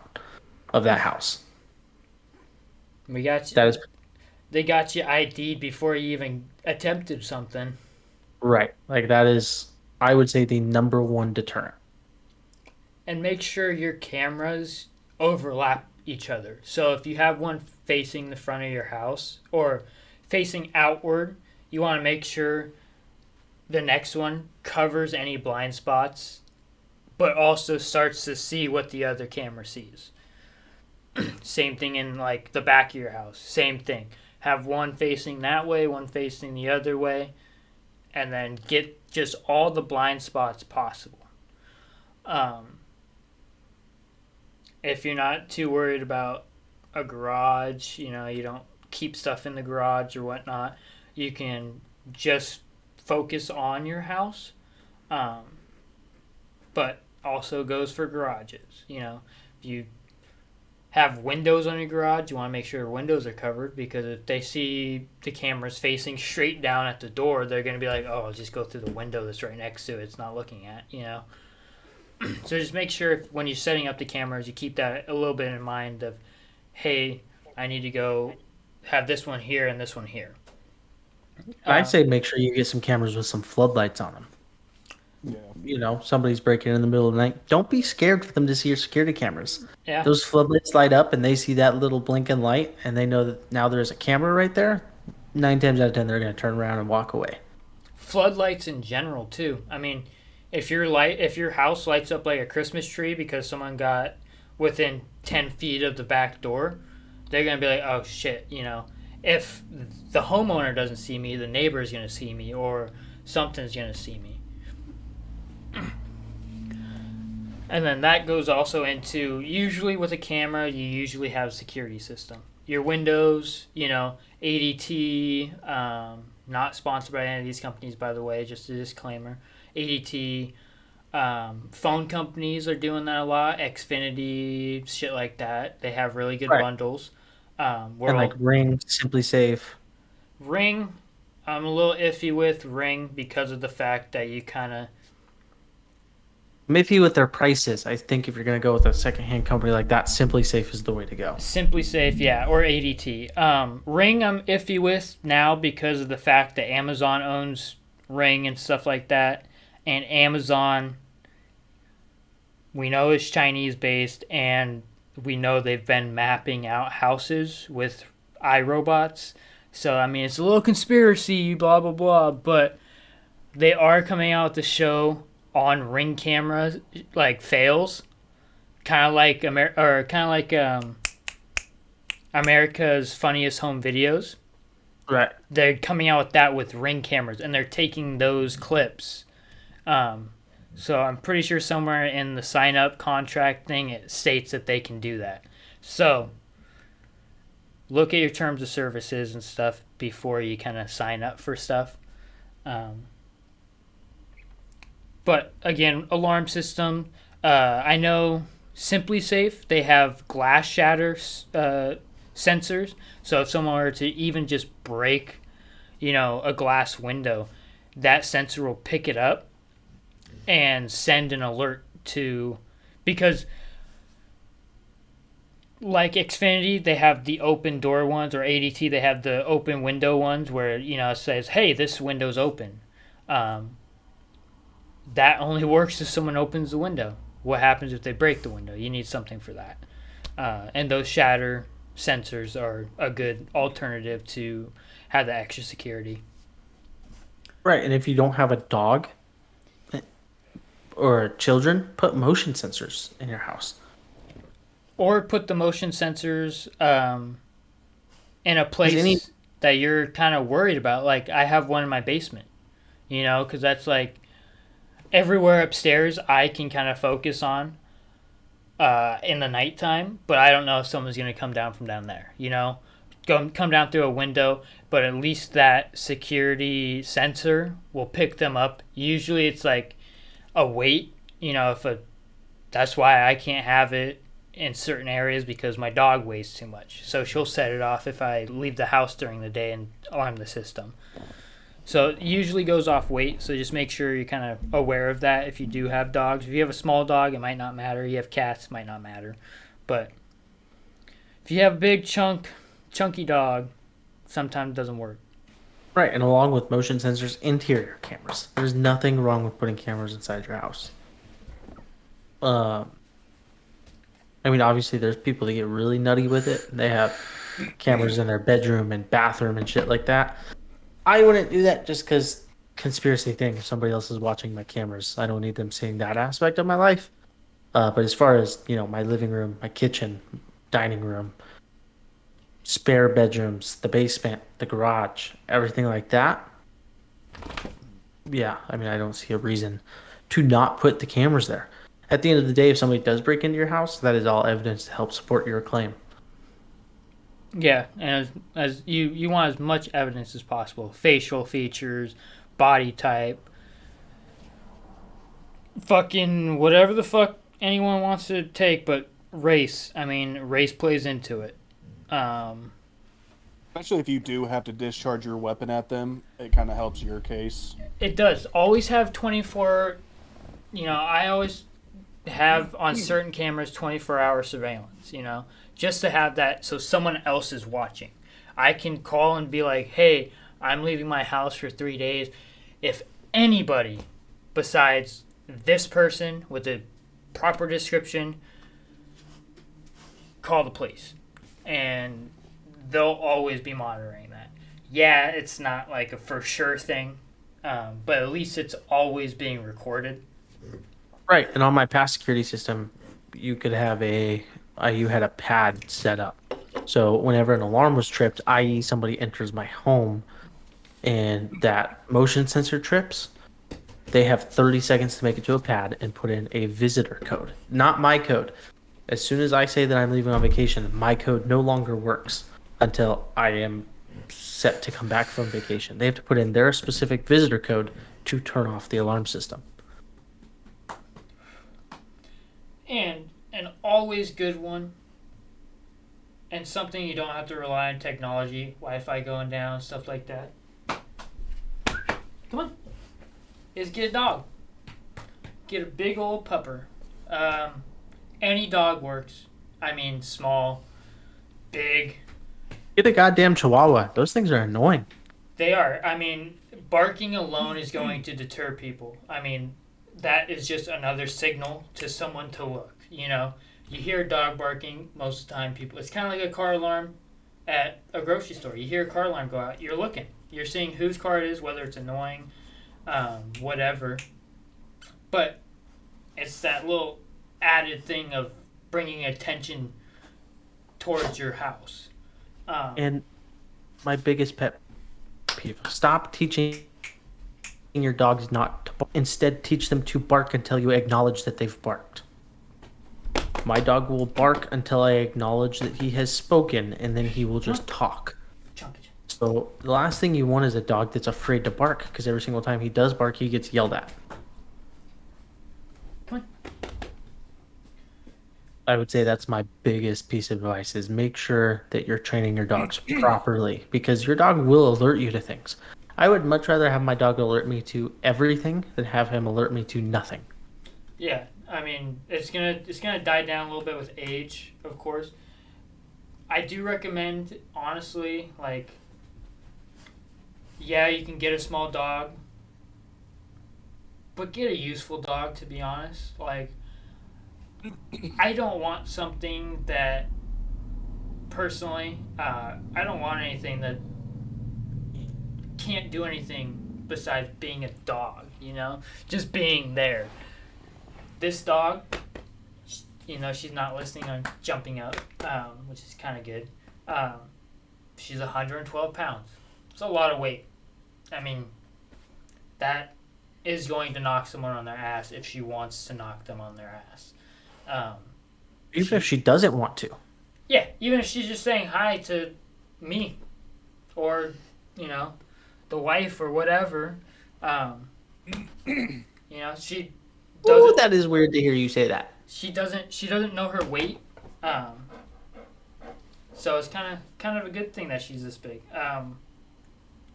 of that house. We got you. That is They got you ID'd before you even attempted something. right. Like that is, I would say, the number one deterrent. And make sure your cameras overlap each other. So if you have one facing the front of your house or facing outward, you want to make sure the next one covers any blind spots, but also starts to see what the other camera sees. Same thing in like the back of your house. Same thing. Have one facing that way, one facing the other way, and then get just all the blind spots possible. If you're not too worried about a garage, you don't keep stuff in the garage or whatnot, you can just focus on your house. But also goes for garages. If you have windows on your garage, you want to make sure your windows are covered, because if they see the cameras facing straight down at the door, they're going to be like, oh, I'll just go through the window that's right next to it. It's not looking at. So just make sure when you're setting up the cameras, you keep that a little bit in mind of, hey, I need to go have this one here and this one here. I'd say make sure you get some cameras with some floodlights on them. Yeah. Somebody's breaking in the middle of the night. Don't be scared for them to see your security cameras. Yeah. Those floodlights light up and they see that little blinking light and they know that now there's a camera right there. 9 times out of 10, they're going to turn around and walk away. Floodlights in general, too. I mean, if your house lights up like a Christmas tree because someone got within 10 feet of the back door, they're going to be like, oh, shit, If the homeowner doesn't see me, the neighbor's going to see me, or something's going to see me. And then that goes also into, usually with a camera, you usually have a security system. Your windows, ADT, not sponsored by any of these companies, by the way, just a disclaimer. ADT, phone companies are doing that a lot. Xfinity, shit like that. They have really good bundles. And like Ring, Simply Safe. Ring, I'm a little iffy with Ring because of the fact that you kind of... I'm iffy with their prices. I think if you're going to go with a secondhand company like that, Simply Safe is the way to go. Simply Safe, yeah, or ADT. Ring I'm iffy with now because of the fact that Amazon owns Ring and stuff like that. And Amazon, we know, is Chinese-based, and we know they've been mapping out houses with iRobots. So, I mean, it's a little conspiracy, blah, blah, blah, but they are coming out with the show on Ring cameras, like fails, kind of like America's Funniest Home Videos. Right. They're coming out with that with Ring cameras, and they're taking those clips. So I'm pretty sure somewhere in the sign-up contract thing it states that they can do that. So look at your terms of services and stuff before you kind of sign up for stuff. But again, alarm system. I know Simply Safe, they have glass shatter sensors. So if someone were to even just break, a glass window, that sensor will pick it up and send an alert to, because like Xfinity, they have the open door ones, or ADT, they have the open window ones where, it says, hey, this window's open. That only works if someone opens the window. What happens if they break the window? You need something for that. And those shatter sensors are a good alternative to have the extra security. Right, and if you don't have a dog or children, put motion sensors in your house. Or put the motion sensors in a place that you're kind of worried about. Like, I have one in my basement, because that's like everywhere upstairs I can kind of focus on in the nighttime, but I don't know if someone's going to come down from down there, come down through a window, but at least that security sensor will pick them up. Usually it's like a weight, that's why I can't have it in certain areas, because my dog weighs too much. So she'll set it off if I leave the house during the day and alarm the system. So it usually goes off weight, so just make sure you're kind of aware of that if you do have dogs. If you have a small dog, it might not matter. You have cats, it might not matter. But if you have a big chunky dog, sometimes it doesn't work. Right, and along with motion sensors, interior cameras. There's nothing wrong with putting cameras inside your house. Obviously, there's people that get really nutty with it. They have cameras in their bedroom and bathroom and shit like that. I wouldn't do that just because conspiracy thing. If somebody else is watching my cameras, I don't need them seeing that aspect of my life. But as far as, my living room, my kitchen, dining room, spare bedrooms, the basement, the garage, everything like that. Yeah, I don't see a reason to not put the cameras there. At the end of the day, if somebody does break into your house, that is all evidence to help support your claim. Yeah, and as you want as much evidence as possible. Facial features, body type, fucking whatever the fuck anyone wants to take, but race. Race plays into it. Especially if you do have to discharge your weapon at them, it kind of helps your case. It does. Always have 24, I always have on certain cameras 24-hour surveillance, just to have that so someone else is watching. I can call and be like, hey, I'm leaving my house for 3 days. If anybody besides this person with a proper description, call the police. And they'll always be monitoring that. Yeah, it's not like a for sure thing, but at least it's always being recorded. Right, and on my past security system, you could have you had a pad set up. So whenever an alarm was tripped, i.e. somebody enters my home and that motion sensor trips, they have 30 seconds to make it to a pad and put in a visitor code, not my code. As soon as I say that I'm leaving on vacation, my code no longer works until I am set to come back from vacation. They have to put in their specific visitor code to turn off the alarm system. And an always good one, and something you don't have to rely on technology, Wi-Fi going down, stuff like that. Come on. Is get a dog. Get a big old pupper. Any dog works. Small, big. Get a goddamn chihuahua. Those things are annoying. They are. Barking alone is going to deter people. That is just another signal to someone to look. You hear a dog barking, most of the time it's kind of like a car alarm at a grocery store. You hear a car alarm go out, you're looking. You're seeing whose car it is, whether it's annoying, whatever. But it's that little added thing of bringing attention towards your house. And my biggest pet peeve, stop teaching your dogs not to bark. Instead, teach them to bark until you acknowledge that they've barked. My dog will bark until I acknowledge that he has spoken, and then he will just talk. So the last thing you want is a dog that's afraid to bark, because every single time he does bark, he gets yelled at. Come on. I would say that's my biggest piece of advice is make sure that you're training your dogs properly, because your dog will alert you to things. I would much rather have my dog alert me to everything than have him alert me to nothing. Yeah, I mean, it's gonna die down a little bit with age, of course. I do recommend, honestly, like, yeah, you can get a small dog, but get a useful dog, to be honest. Like, I don't want something that, personally, I don't want anything that can't do anything besides being a dog, you know? Just being there. This dog, you know, she's not listening on jumping up, which is kind of good. She's 112 pounds. It's a lot of weight. I mean, that is going to knock someone on their ass if she wants to knock them on their ass. Even if she doesn't want to. Yeah, even if she's just saying hi to me or, you know, the wife or whatever. You know, she doesn't. Ooh, that is weird to hear you say that. She doesn't know her weight. So it's kind of a good thing that she's this big.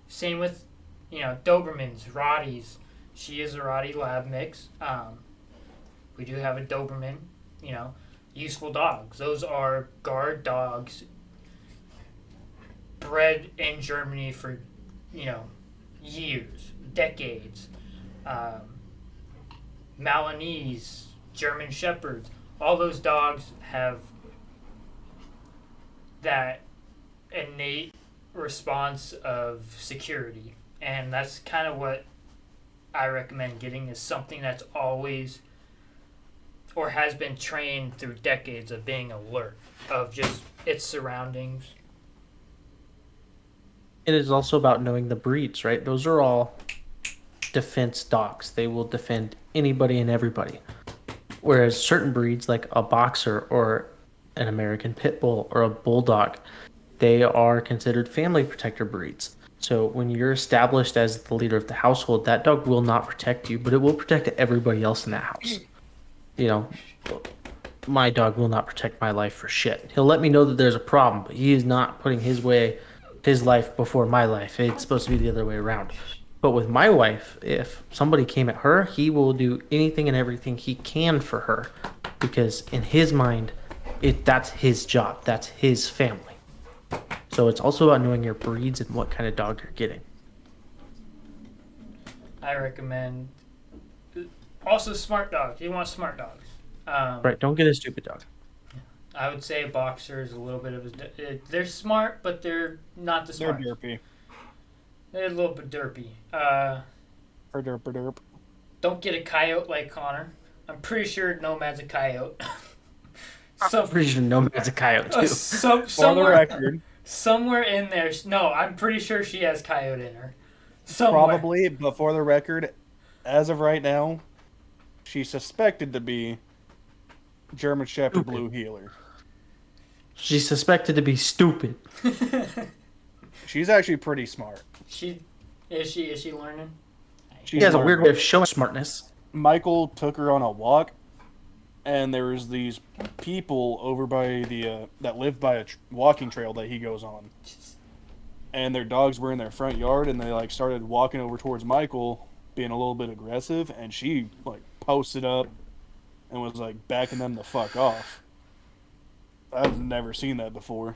Same with, you know, Dobermans, Rotties. She is a Rottie Lab mix. We do have a Doberman, you know, useful dogs. Those are guard dogs bred in Germany for, you know, years, decades. Malinese, German Shepherds, all those dogs have that innate response of security. And that's kind of what I recommend getting, is something that's always or has been trained through decades of being alert of just its surroundings. It is also about knowing the breeds, right? Those are all defense dogs. They will defend anybody and everybody. Whereas certain breeds, like a boxer or an American pit bull or a bulldog, they are considered family protector breeds. So when you're established as the leader of the household, that dog will not protect you, but it will protect everybody else in that house. You know, my dog will not protect my life for shit. He'll let me know that there's a problem, but he is not putting his life before my life. It's supposed to be the other way around. But with my wife, if somebody came at her, he will do anything and everything he can for her, because in his mind, that's his job. That's his family. So it's also about knowing your breeds and what kind of dog you're getting. I recommend also smart dogs. You want smart dogs. Right, don't get a stupid dog. I would say a boxer is a little bit of they're smart, but they're not the smart. They're derpy. They're a little bit derpy. Derp. Don't get a coyote like Connor. I'm pretty sure Nomad's a coyote. I'm pretty sure Nomad's a coyote too. For the record. Somewhere in there. No, I'm pretty sure she has coyote in her. Somewhere. Probably, but for the record, as of right now, she's suspected to be German Shepherd Blue Heeler. She's suspected to be stupid. She's actually pretty smart. Is she learning? She has a weird way of showing smartness. Michael took her on a walk, and there was these people over by the that live by a walking trail that he goes on, and their dogs were in their front yard, and they like started walking over towards Michael, being a little bit aggressive, and she like posted up and was like backing them the fuck off. I've never seen that before.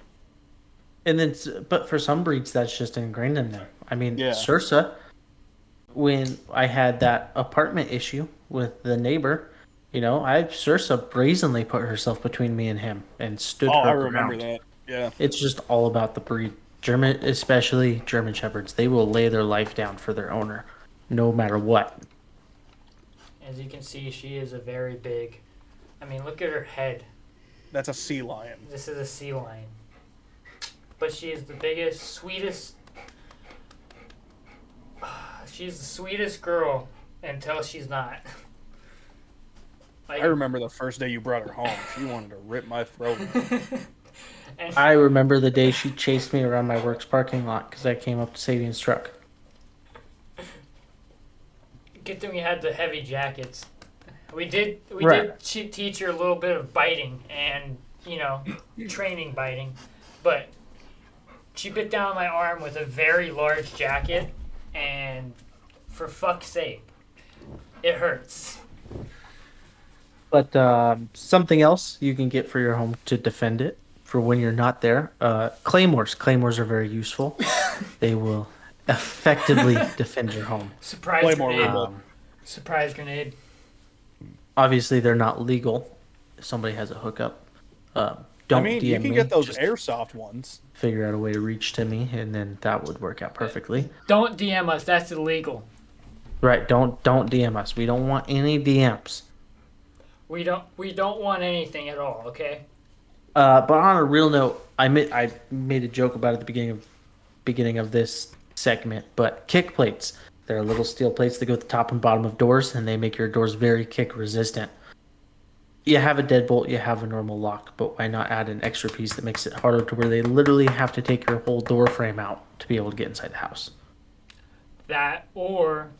And then, but for some breeds, that's just ingrained in them. I mean, Yeah. Sursa, when I had that apartment issue with the neighbor, you know, Sursa brazenly put herself between me and him and stood her I ground. remember that. Yeah. It's just all about the breed. German, especially German Shepherds, they will lay their life down for their owner, no matter what. As you can see, she is a very big. I mean, look at her head. That's a sea lion. This is a sea lion. But she is the biggest, sweetest. She's the sweetest girl until she's not. Like, I remember the first day you brought her home. She wanted to rip my throat. and I remember the day she chased me around my work's parking lot because I came up to Sabian's truck. good thing we had the heavy jackets. We did Right. teach her a little bit of biting and training biting, but she bit down my arm with a very large jacket, and for fuck's sake, it hurts. But something else you can get for your home to defend it for when you're not there. Claymores. Claymores are very useful. They will effectively defend your home. Surprise Claymore grenade. remote. Surprise grenade. Obviously, they're not legal. If somebody has a hookup, don't I mean, DM you can me. get those Just airsoft ones. figure out a way to reach to me, and then that would work out perfectly. Don't DM us. That's illegal. Right? Don't DM us. We don't want any DMs. We don't want anything at all. Okay. But on a real note, I made a joke about it at the beginning of this segment. But kick plates, they're little steel plates that go at the top and bottom of doors, and they make your doors very kick resistant. You have a deadbolt, you have a normal lock, but why not add an extra piece that makes it harder to where they literally have to take your whole door frame out to be able to get inside the house? That or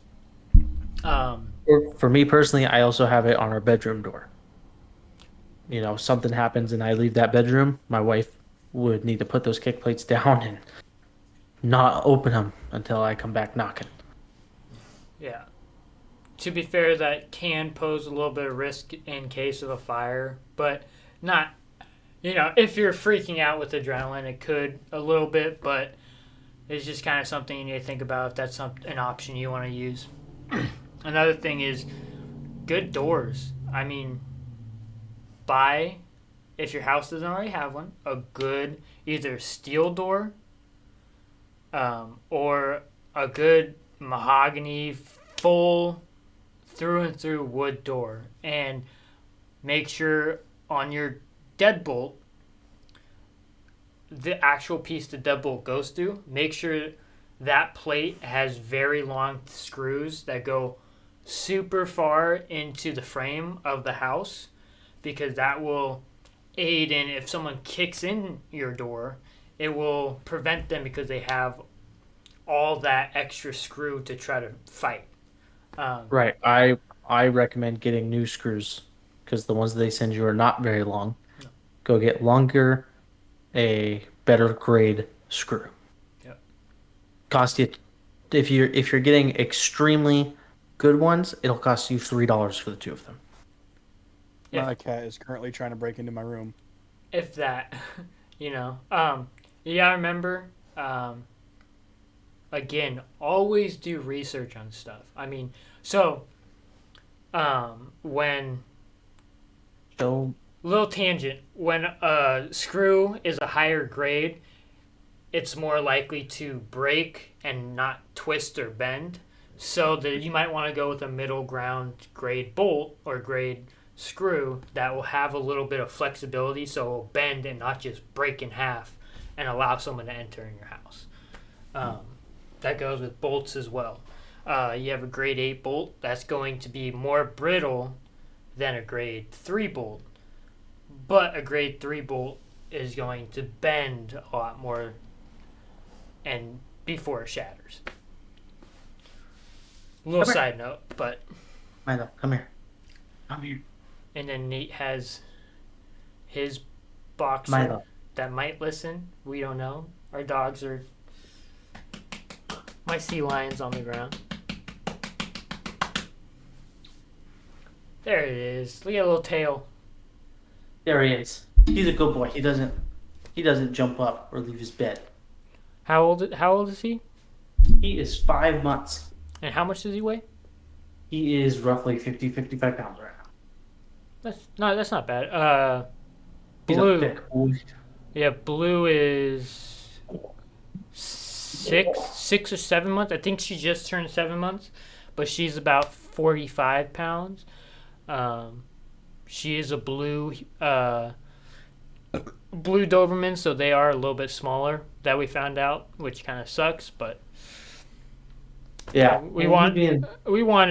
Or for me personally, I also have it on our bedroom door. Something happens and I leave that bedroom, my wife would need to put those kick plates down and not open them until I come back knocking. yeah. To be fair, that can pose a little bit of risk in case of a fire, but not. If you're freaking out with adrenaline, it could a little bit, but it's just kind of something you need to think about if that's an option you want to use. Another thing is good doors. I mean, if your house doesn't already have one, a good either steel door or a good mahogany full through and through wood door. And make sure on your deadbolt, the actual piece the deadbolt goes through, make sure that plate has very long screws that go super far into the frame of the house, because that will aid in if someone kicks in your door, it will prevent them because they have all that extra screw to try to fight. Right. I recommend getting new screws because the ones they send you are not very long. No. Go get longer, a better grade screw. Yep. Cost you if you're getting extremely good ones, it'll cost you $3 for the two of them. If- My cat is currently trying to break into my room. If that, you gotta remember, again, always do research on stuff. I mean, when So little tangent, when a screw is a higher grade, it's more likely to break and not twist or bend. So that you might want to go with a middle ground grade bolt or grade screw that will have a little bit of flexibility, so it will bend and not just break in half and allow someone to enter in your house. That goes with bolts as well. You have a grade 8 bolt that's going to be more brittle than a grade 3 bolt, but a grade 3 bolt is going to bend a lot more and before it shatters. Little Come here. side note, but Milo, come here. Come here. and then Nate has his boxer Milo. that might listen. We don't know. Our dogs are my sea lion's on the ground. There it is. Look at a little tail. There he is. He's a good boy. He doesn't jump up or leave his bed. How old is he? He is 5 months. And how much does he weigh? He is roughly 55 pounds right now. That's not bad. He's Blue. a thick boy. Yeah, Blue is 6 or 7 months. I think she just turned 7 months, but she's about 45 pounds. She is a blue Doberman, so they are a little bit smaller that we found out, which kind of sucks, but Yeah. we wanted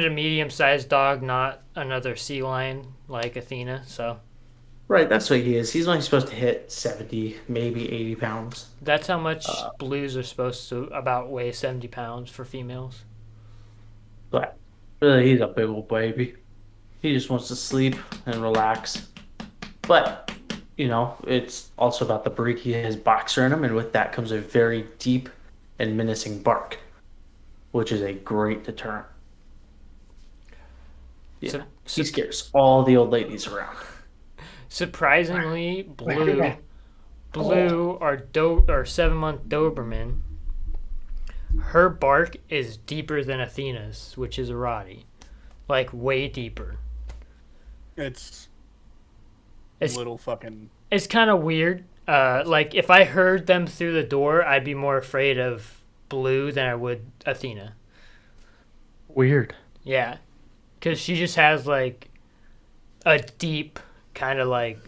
a medium-sized dog, not another sea lion like Athena. So Right, that's what he is. He's only supposed to hit 70, maybe 80 pounds. that's how much blues are supposed to about weigh 70 pounds for females. But really, he's a big old baby. He just wants to sleep and relax. But, it's also about the breed. He has boxer in him, and with that comes a very deep and menacing bark, which is a great deterrent. Yeah, he scares all the old ladies around. Surprisingly, Blue, our 7-month Doberman, her bark is deeper than Athena's, which is a Rottie, like way deeper. It's little fucking. It's kind of weird. Like if I heard them through the door, I'd be more afraid of Blue than I would Athena. Weird. Yeah, because she just has like a deep kind of like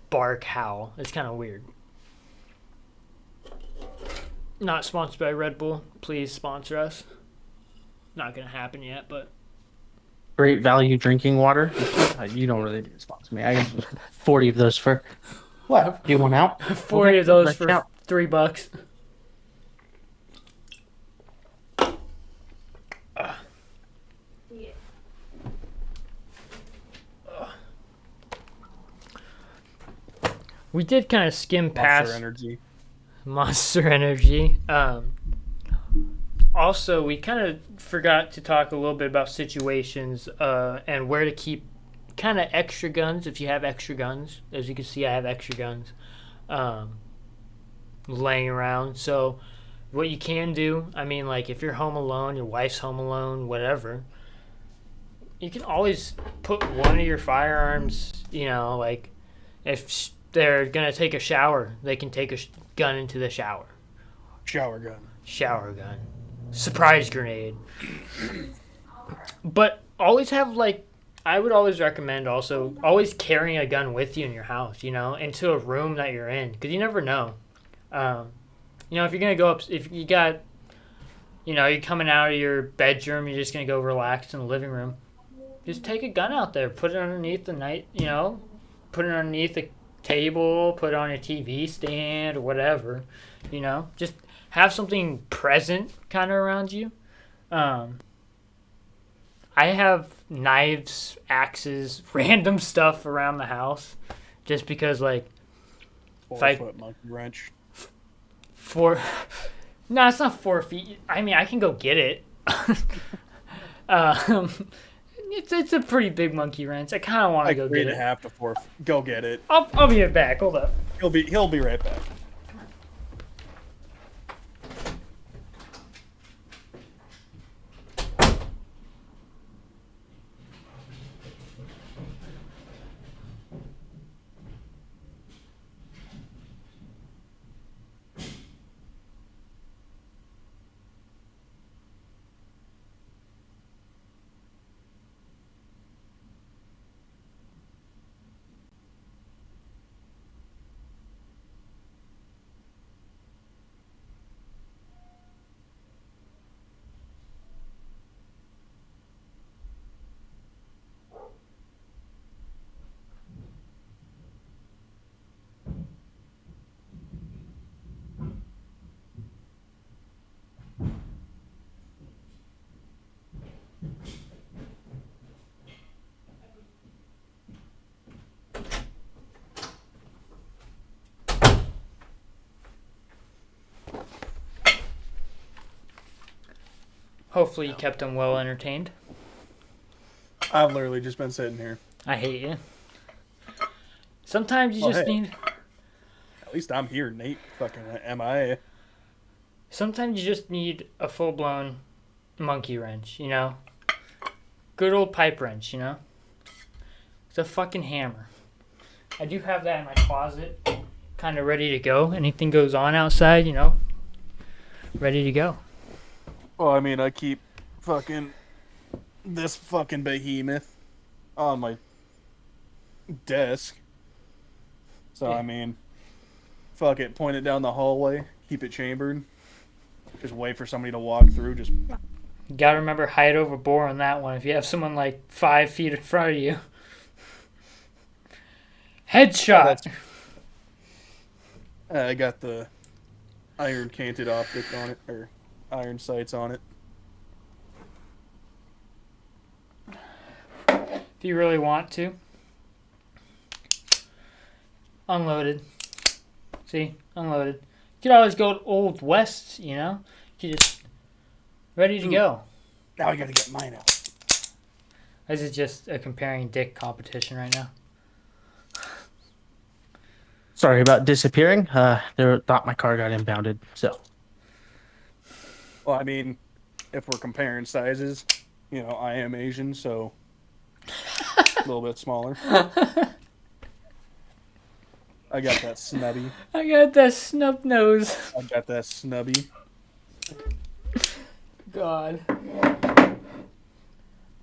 bark howl. It's kind of weird. Not sponsored by Red Bull. Please sponsor us. Not gonna happen yet, but Great value drinking water. You don't really need to sponsor me. I got 40 of those for what? Do you want out? 40 of those for $3. We did kind of skim past Monster Energy. Also, we kind of forgot to talk a little bit about situations and where to keep kind of extra guns if you have extra guns. As you can see, I have extra guns laying around. So what you can do, I mean, like if you're home alone, your wife's home alone, whatever, you can always put one of your firearms, like if they're going to take a shower, they can take a gun into the shower. Shower gun. Surprise grenade. But always have, like, I would always recommend also always carrying a gun with you in your house, into a room that you're in. Because you never know. If you're going to go up, if you got, you're coming out of your bedroom, you're just going to go relax in the living room. Just take a gun out there. Put it underneath the put it underneath the table, put it on your TV stand or whatever, just have something present kind of around you. I have knives, axes, random stuff around the house just because, like, 4-foot monkey wrench. No, it's not 4 feet. I mean, I can go get it. It's a pretty big monkey wrench. I kind of want to go get it. 3.5 to 4. Go get it. I'll be right back. Hold up. He'll be right back. Hopefully you kept them well entertained. I've literally just been sitting here. I hate you. Sometimes you just need... At least I'm here, Nate. Fucking MIA. Sometimes you just need a full-blown monkey wrench, Good old pipe wrench, It's a fucking hammer. I do have that in my closet, kind of ready to go. Anything goes on outside, ready to go. Well, I mean, I keep this fucking behemoth on my desk. So, yeah. I mean, fuck it. Point it down the hallway. Keep it chambered. Just wait for somebody to walk through. Just You gotta remember height over bore on that one. If you have someone like 5 feet in front of you, headshot. I got the iron canted optic on it, or iron sights on it. If you really want to. Unloaded. See? Unloaded. You could always go to Old West, you know? You could just... Ready to go. Now I gotta get mine out. This is just a comparing dick competition right now. Sorry about disappearing. They thought my car got impounded. So Well, I mean, if we're comparing sizes, you know, I am Asian, so a little bit smaller. I got that snubby. I got that snub nose. I got that snubby. God.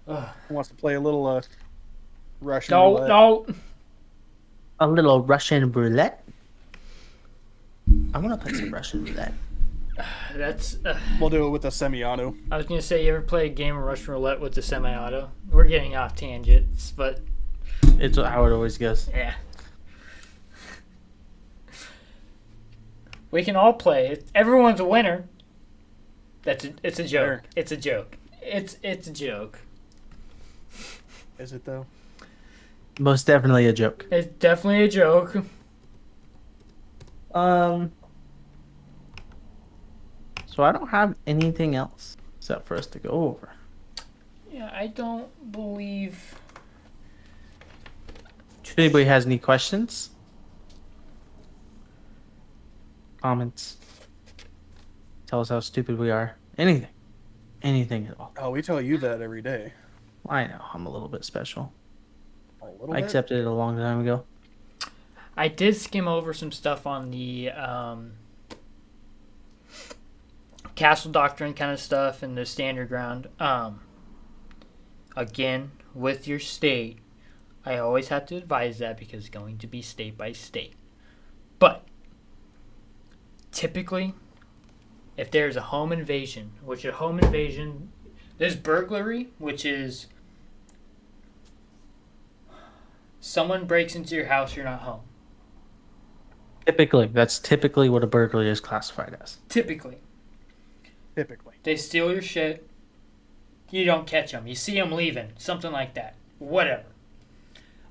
Who wants to play a little Russian No, roulette? no. a little Russian roulette. I want to play some Russian roulette. That's. We'll do it with a semi-auto. I was gonna say, you ever play a game of Russian roulette with the semi-auto? We're getting off tangents, but It's how it always goes. yeah. We can all play. Everyone's a winner. It's a joke. Sure. It's a joke. It's a joke. Is it though? Most definitely a joke. It's definitely a joke. So I don't have anything else except for us to go over. Yeah, I don't believe. If anybody has any questions, comments, tell us how stupid we are, anything at all. Oh, we tell you that every day. I know I'm a little bit special. A little I bit. accepted it a long time ago. I did skim over some stuff on the Castle Doctrine kind of stuff and the Standard Ground. Again, with your state, I always have to advise that because it's going to be state by state. But typically, if there's a home invasion, there's burglary, which is someone breaks into your house, you're not home. That's typically what a burglary is classified as. Typically. They steal your shit. You don't catch them. You see them leaving. Something like that. Whatever.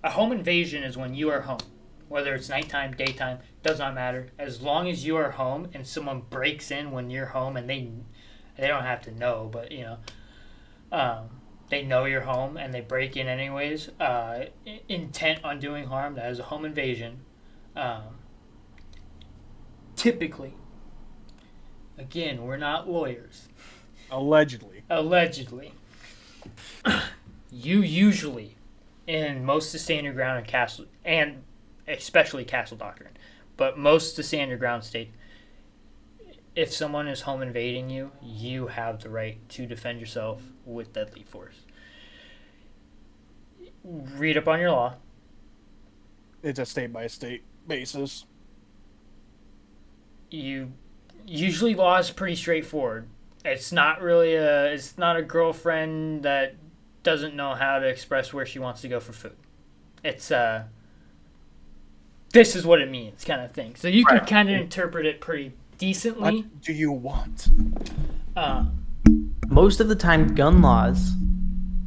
A home invasion is when you are home. Whether it's nighttime, daytime, does not matter. As long as you are home and someone breaks in when you're home and they don't have to know, but you know, they know you're home and they break in anyways, intent on doing harm, that is a home invasion. Typically, again, we're not lawyers. Allegedly. You usually, in most of the Standard Ground and Castle, and especially Castle Doctrine, but most of the Standard Ground state, if someone is home invading you, you have the right to defend yourself with deadly force. Read up on your law. It's a state-by-state basis. Usually law is pretty straightforward. It's not a girlfriend that doesn't know how to express where she wants to go for food. It's this is what it means kind of thing. So you can kind of interpret it pretty decently. What do you want? Most of the time, gun laws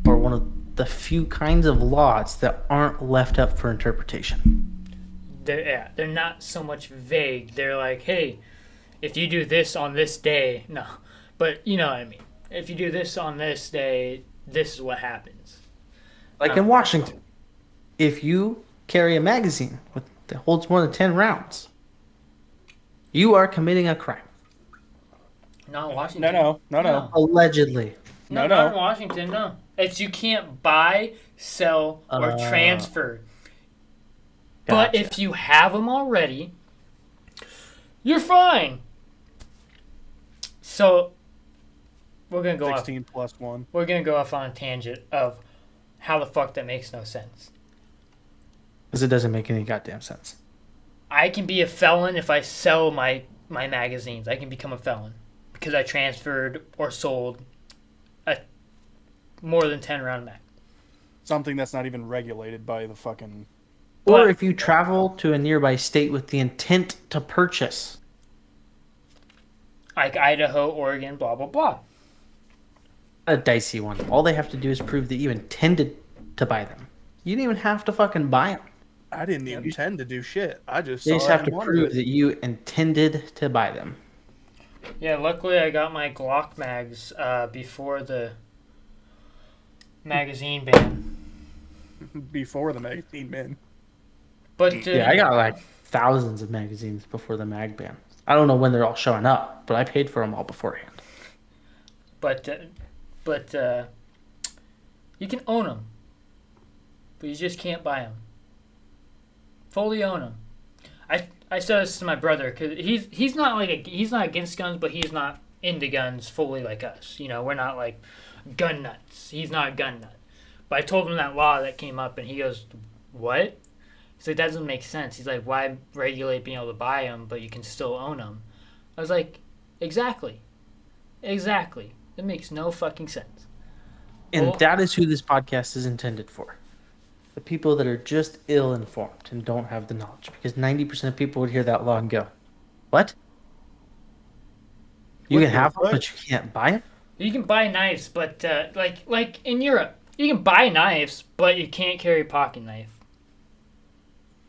are one of the few kinds of laws that aren't left up for interpretation. They're not so much vague. They're like, hey, if you do this on this day, no. But you know what I mean. If you do this on this day, this is what happens. Like in Washington, if you carry a magazine that holds more than 10 rounds, you are committing a crime. Not in Washington. No. Allegedly. No, not in Washington, no. It's you can't buy, sell, or transfer. But if you have them already, you're fine. So we're gonna go 16 plus 1. We're gonna go off on a tangent of how the fuck that makes no sense. Because it doesn't make any goddamn sense. I can be a felon if I sell my magazines. I can become a felon because I transferred or sold more than 10 round mag. Something that's not even regulated by the fucking... Or But- if you travel to a nearby state with the intent to purchase. Like Idaho, Oregon, blah, blah, blah. A dicey one. All they have to do is prove that you intended to buy them. You didn't even have to fucking buy them. I didn't even intend to do shit. I just They saw just it have and to wanted prove it. that you intended to buy them. Yeah, luckily I got my Glock mags before the magazine ban. Before the magazine ban. But Yeah, I got like thousands of magazines before the mag ban. I don't know when they're all showing up, but I paid for them all beforehand. But you can own them, but you just can't buy them. Fully own them. I said this to my brother because he's not he's not against guns, but he's not into guns fully like us. You know, we're not like gun nuts. He's not a gun nut. But I told him that law that came up, and he goes, "What?" He's like, "That doesn't make sense." He's like, "Why regulate being able to buy them, but you can still own them?" I was like, "Exactly. It makes no fucking sense." And that is who this podcast is intended for. The people that are just ill-informed and don't have the knowledge. Because 90% of people would hear that law and go, what? You What can have them, what? but you can't buy them? You can buy knives, but like in Europe, you can buy knives, but you can't carry a pocket knife.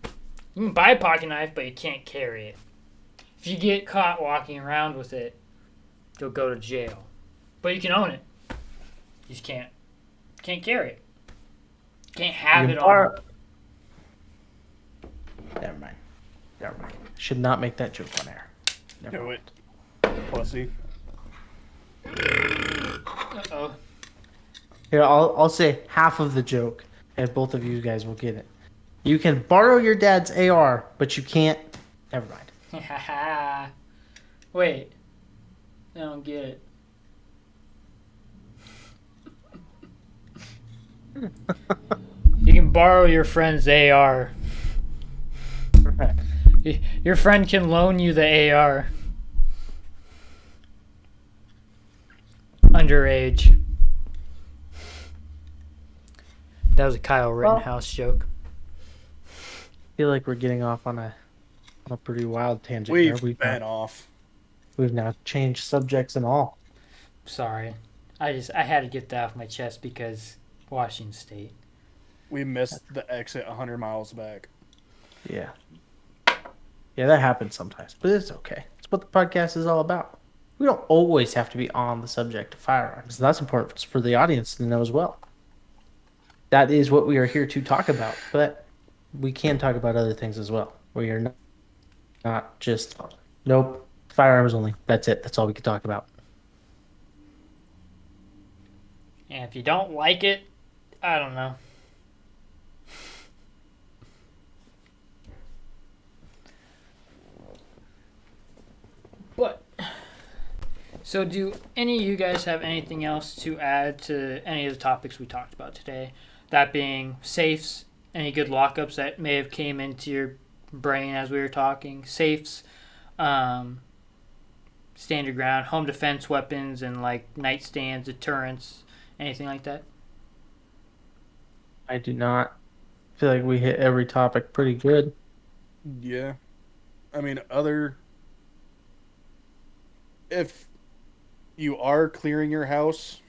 You can buy a pocket knife, but you can't carry it. If you get caught walking around with it, you'll go to jail. But you can own it. You just can't carry it. Can't have it on. Never mind. Should not make that joke on air. Never Do mind. it. Pussy. Uh-oh. Here, I'll say half of the joke, and both of you guys will get it. You can borrow your dad's AR, but you can't... Never mind. Wait. I don't get it. You can borrow your friend's AR. Right. Your friend can loan you the AR. Underage. That was a Kyle Rittenhouse joke. I feel like we're getting off on a pretty wild tangent We've here. been off. We've now changed subjects and all. Sorry. I had to get that off my chest because Washington State. We missed the exit 100 miles back. Yeah. Yeah, that happens sometimes, but it's okay. It's what the podcast is all about. We don't always have to be on the subject of firearms. And that's important for the audience to know as well. That is what we are here to talk about, but we can talk about other things as well. We are not just, nope, firearms only. That's it. That's all we can talk about. And if you don't like it, I don't know. But, so do any of you guys have anything else to add to any of the topics we talked about today? That being safes, any good lockups that may have came into your brain as we were talking, safes, stand your ground, home defense weapons, and like nightstands, deterrents, anything like that? I do not feel like we hit every topic pretty good. Yeah. I mean, if you are clearing your house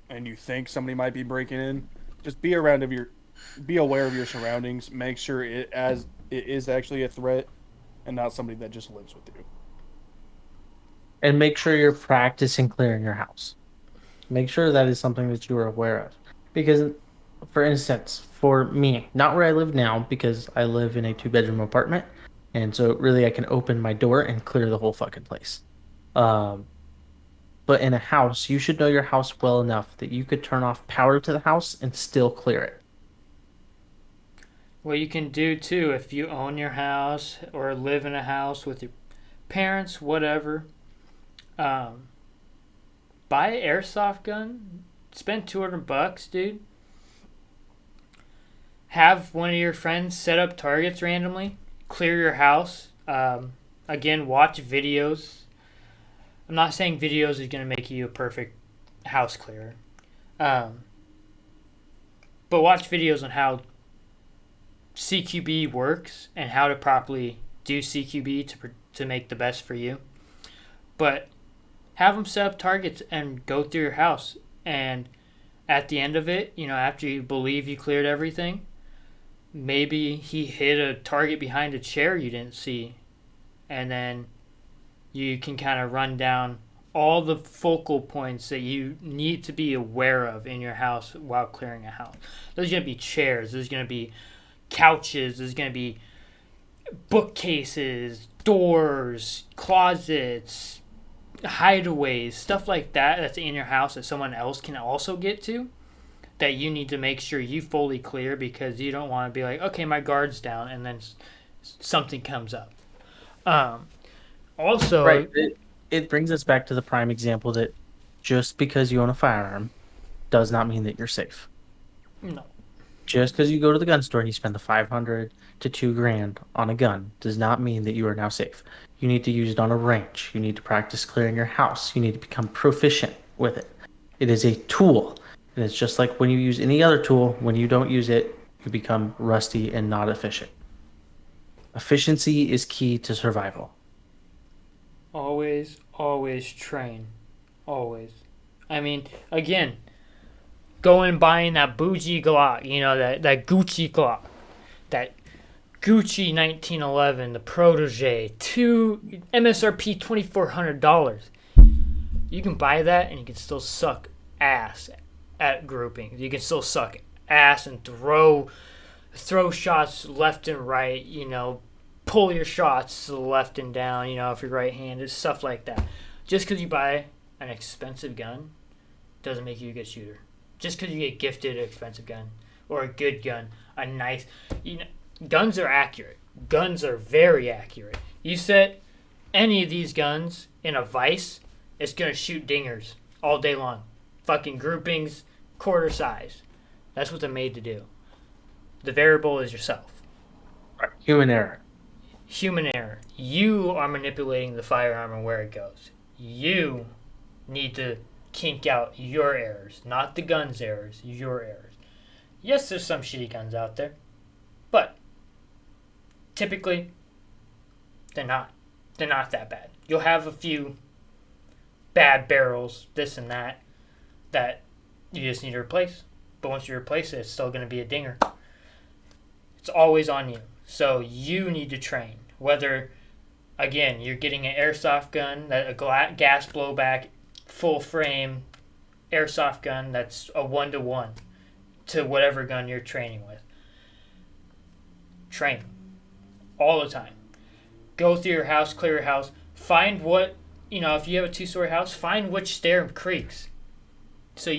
and you think somebody might be breaking in, just be aware of your surroundings. Make sure it is actually a threat and not somebody that just lives with you. And make sure you're practicing clearing your house. Make sure that is something that you are aware of. Because, for instance, for me, not where I live now, because I live in a 2-bedroom apartment, and so really I can open my door and clear the whole fucking place. But in a house, you should know your house well enough that you could turn off power to the house and still clear it. What you can do too, if you own your house or live in a house with your parents, whatever, buy an airsoft gun. Spend $200, dude. Have one of your friends set up targets randomly. Clear your house. Again, watch videos. I'm not saying videos is going to make you a perfect house clearer. Um, but watch videos on how CQB works and how to properly do CQB to make the best for you. But have them set up targets and go through your house. And at the end of it, after you believe you cleared everything, maybe he hit a target behind a chair you didn't see. And then you can kind of run down all the focal points that you need to be aware of in your house while clearing a house. There's going to be chairs. There's going to be couches. There's going to be bookcases, doors, closets, hideaways, stuff like that that's in your house that someone else can also get to, that you need to make sure you fully clear, because you don't want to be like, okay, my guard's down, and then something comes up. Also, right. It brings us back to the prime example that just because you own a firearm does not mean that you're safe. No. Just because you go to the gun store and you spend the $500 to $2,000 on a gun does not mean that you are now safe. You need to use it on a range. You need to practice clearing your house. You need to become proficient with it. It is a tool. And it's just like when you use any other tool, when you don't use it, you become rusty and not efficient. Efficiency is key to survival. Always train. Always. I mean, again, going and buying that bougie Glock, that Gucci Glock, that Gucci 1911, the Protege, MSRP $2,400. You can buy that and you can still suck ass at groupings. You can still suck ass and throw shots left and right, pull your shots to the left and down, if you're right-handed, stuff like that. Just because you buy an expensive gun doesn't make you a good shooter. Just because you get gifted an expensive gun or a good gun, a nice, guns are accurate. Guns are very accurate. You set any of these guns in a vise, it's going to shoot dingers all day long. Fucking groupings, quarter size. That's what they're made to do. The variable is yourself. Right. Human error. You are manipulating the firearm and where it goes. You need to kink out your errors, not the gun's errors, your errors. Yes, there's some shitty guns out there, but typically they're not that bad. You'll have a few bad barrels, this and that you just need to replace. But once you replace it, it's still going to be a dinger. It's always on you. So you need to train. Whether, again, you're getting an airsoft gun, a gas blowback, full frame airsoft gun that's a 1-to-1 to whatever gun you're training with. Train. All the time. Go through your house, clear your house. Find what, if you have a 2-story house, find which stair creaks. So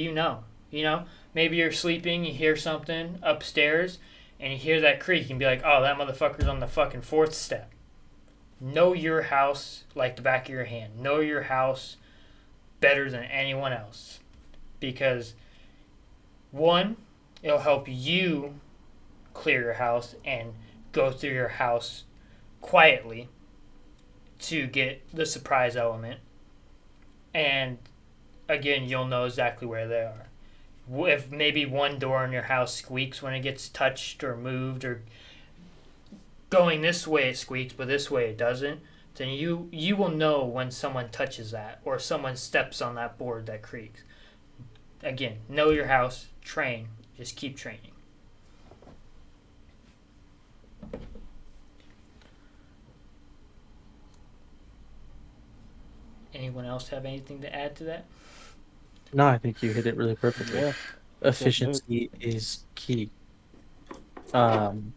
maybe you're sleeping, you hear something upstairs, and you hear that creak, and be like, oh, that motherfucker's on the fucking 4th step. Know your house like the back of your hand. Know your house better than anyone else. Because, one, it'll help you clear your house and go through your house quietly to get the surprise element. And, again, you'll know exactly where they are. If maybe one door in your house squeaks when it gets touched or moved, or going this way it squeaks but this way it doesn't, then you will know when someone touches that or someone steps on that board that creaks. Again, know your house, train, just keep training. Anyone else have anything to add to that? No, I think you hit it really perfectly. Yeah. Efficiency is key. And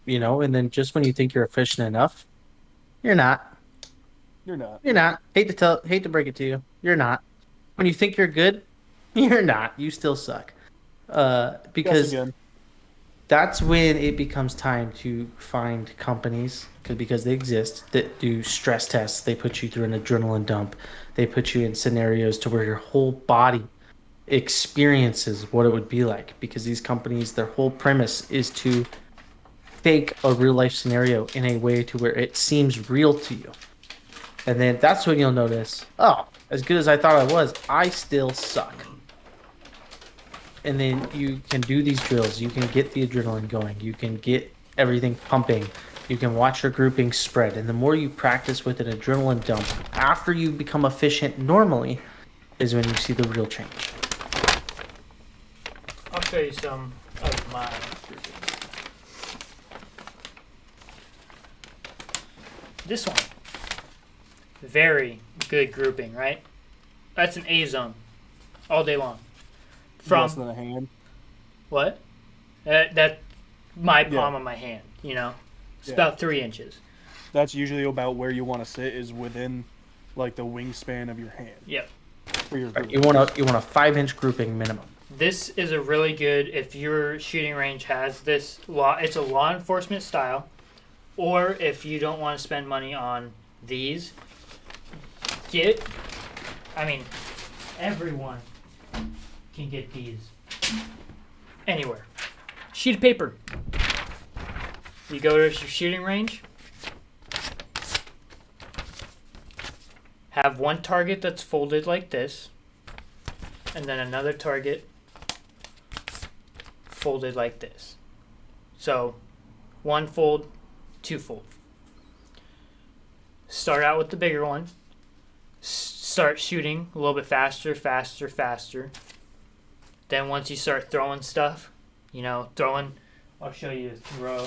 then just when you think you're efficient enough, you're not. You're not. Hate to break it to you. You're not. When you think you're good, you're not. You still suck. Because that's when it becomes time to find companies, because they exist, that do stress tests. They put you through an adrenaline dump. They put you in scenarios to where your whole body experiences what it would be like, because these companies, their whole premise is to fake a real life scenario in a way to where it seems real to you. And then that's when you'll notice, oh, as good as I thought I was, I still suck. and then you can do these drills. You can get the adrenaline going. You can get everything pumping. You can watch your grouping spread. And the more you practice with an adrenaline dump, after you become efficient normally, is when you see the real change. I'll show you some of my. This one, very good grouping, right? That's an A zone, all day long. From Less than a hand. what? That my palm of my hand. You know, it's about 3 inches. That's usually about where you want to sit, is within, like, the wingspan of your hand. Yep. For your Right, you want a 5-inch grouping minimum. This is a really good, if your shooting range has this law, it's a law enforcement style, or if you don't want to spend money on these, everyone can get these anywhere. Sheet of paper. You go to your shooting range, have one target that's folded like this, and then another target folded like this. So, 1 fold, 2 fold. Start out with the bigger one. Start shooting a little bit faster. Then once you start throwing stuff, I'll show you the throw.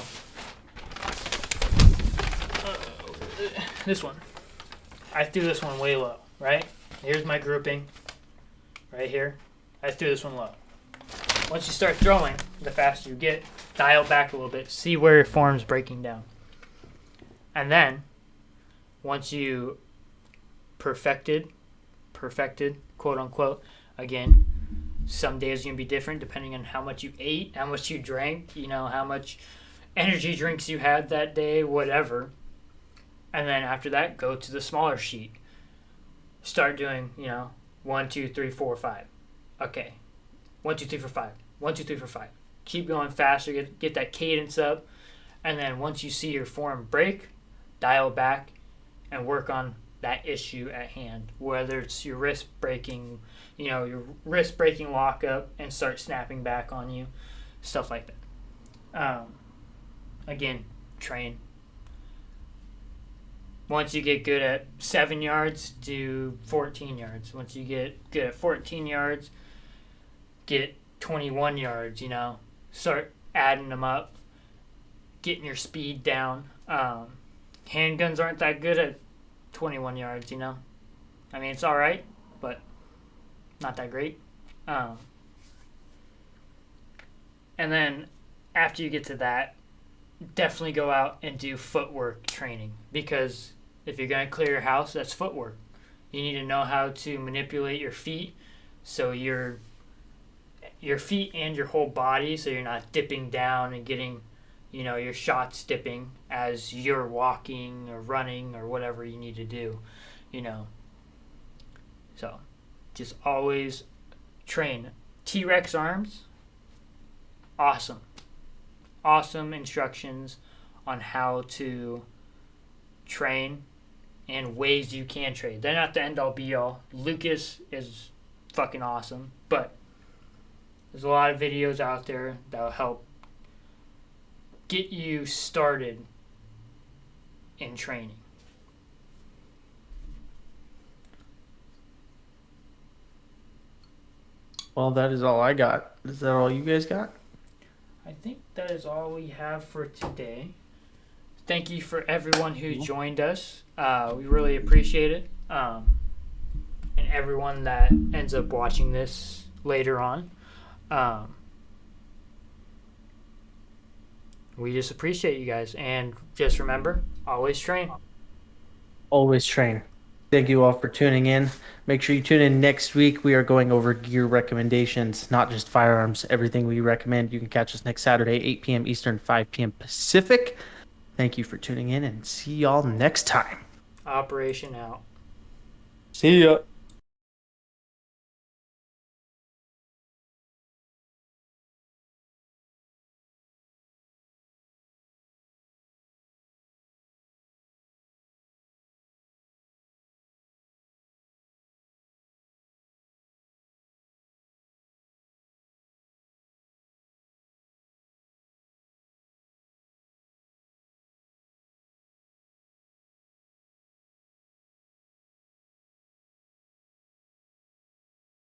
This one. I threw this one way low, right? Here's my grouping. Right here. I threw this one low. Once you start throwing, the faster you get, dial back a little bit, see where your form's breaking down. And then, once you perfected, quote unquote, again, some days are going to be different depending on how much you ate, how much you drank, how much energy drinks you had that day, whatever. And then after that, go to the smaller sheet. Start doing, 1, 2, 3, 4, 5. Okay. 1, 2, 3, 4, 5. 1, 2, 3, 4, 5. Keep going faster, get that cadence up. And then once you see your form break, dial back and work on that issue at hand. Whether it's your wrist breaking, your wrist breaking lockup and start snapping back on you. Stuff like that. Again, train. Once you get good at 7 yards, do 14 yards. Once you get good at 14 yards, get 21 yards, Start adding them up, getting your speed down. Handguns aren't that good at 21 yards, it's all right, but not that great. And then after you get to that, definitely go out and do footwork training, because if you're going to clear your house, that's footwork. You need to know how to manipulate your feet, so your feet and your whole body, so you're not dipping down and getting, your shots dipping as you're walking or running or whatever you need to do, So, just always train. T-Rex arms, awesome. Awesome instructions on how to train and ways you can train. They're not the end-all be-all. Lucas is fucking awesome, but there's a lot of videos out there that will help get you started in training. Well, that is all I got. Is that all you guys got? I think that is all we have for today. Thank you for everyone who joined us. We really appreciate it. And everyone that ends up watching this later on. We just appreciate you guys. And just remember, always train. Always train. Thank you all for tuning in. Make sure you tune in next week. We are going over gear recommendations, not just firearms, everything we recommend. You can catch us next Saturday, 8 p.m. Eastern, 5 p.m. Pacific. Thank you for tuning in, and see y'all next time. Operation out. See ya.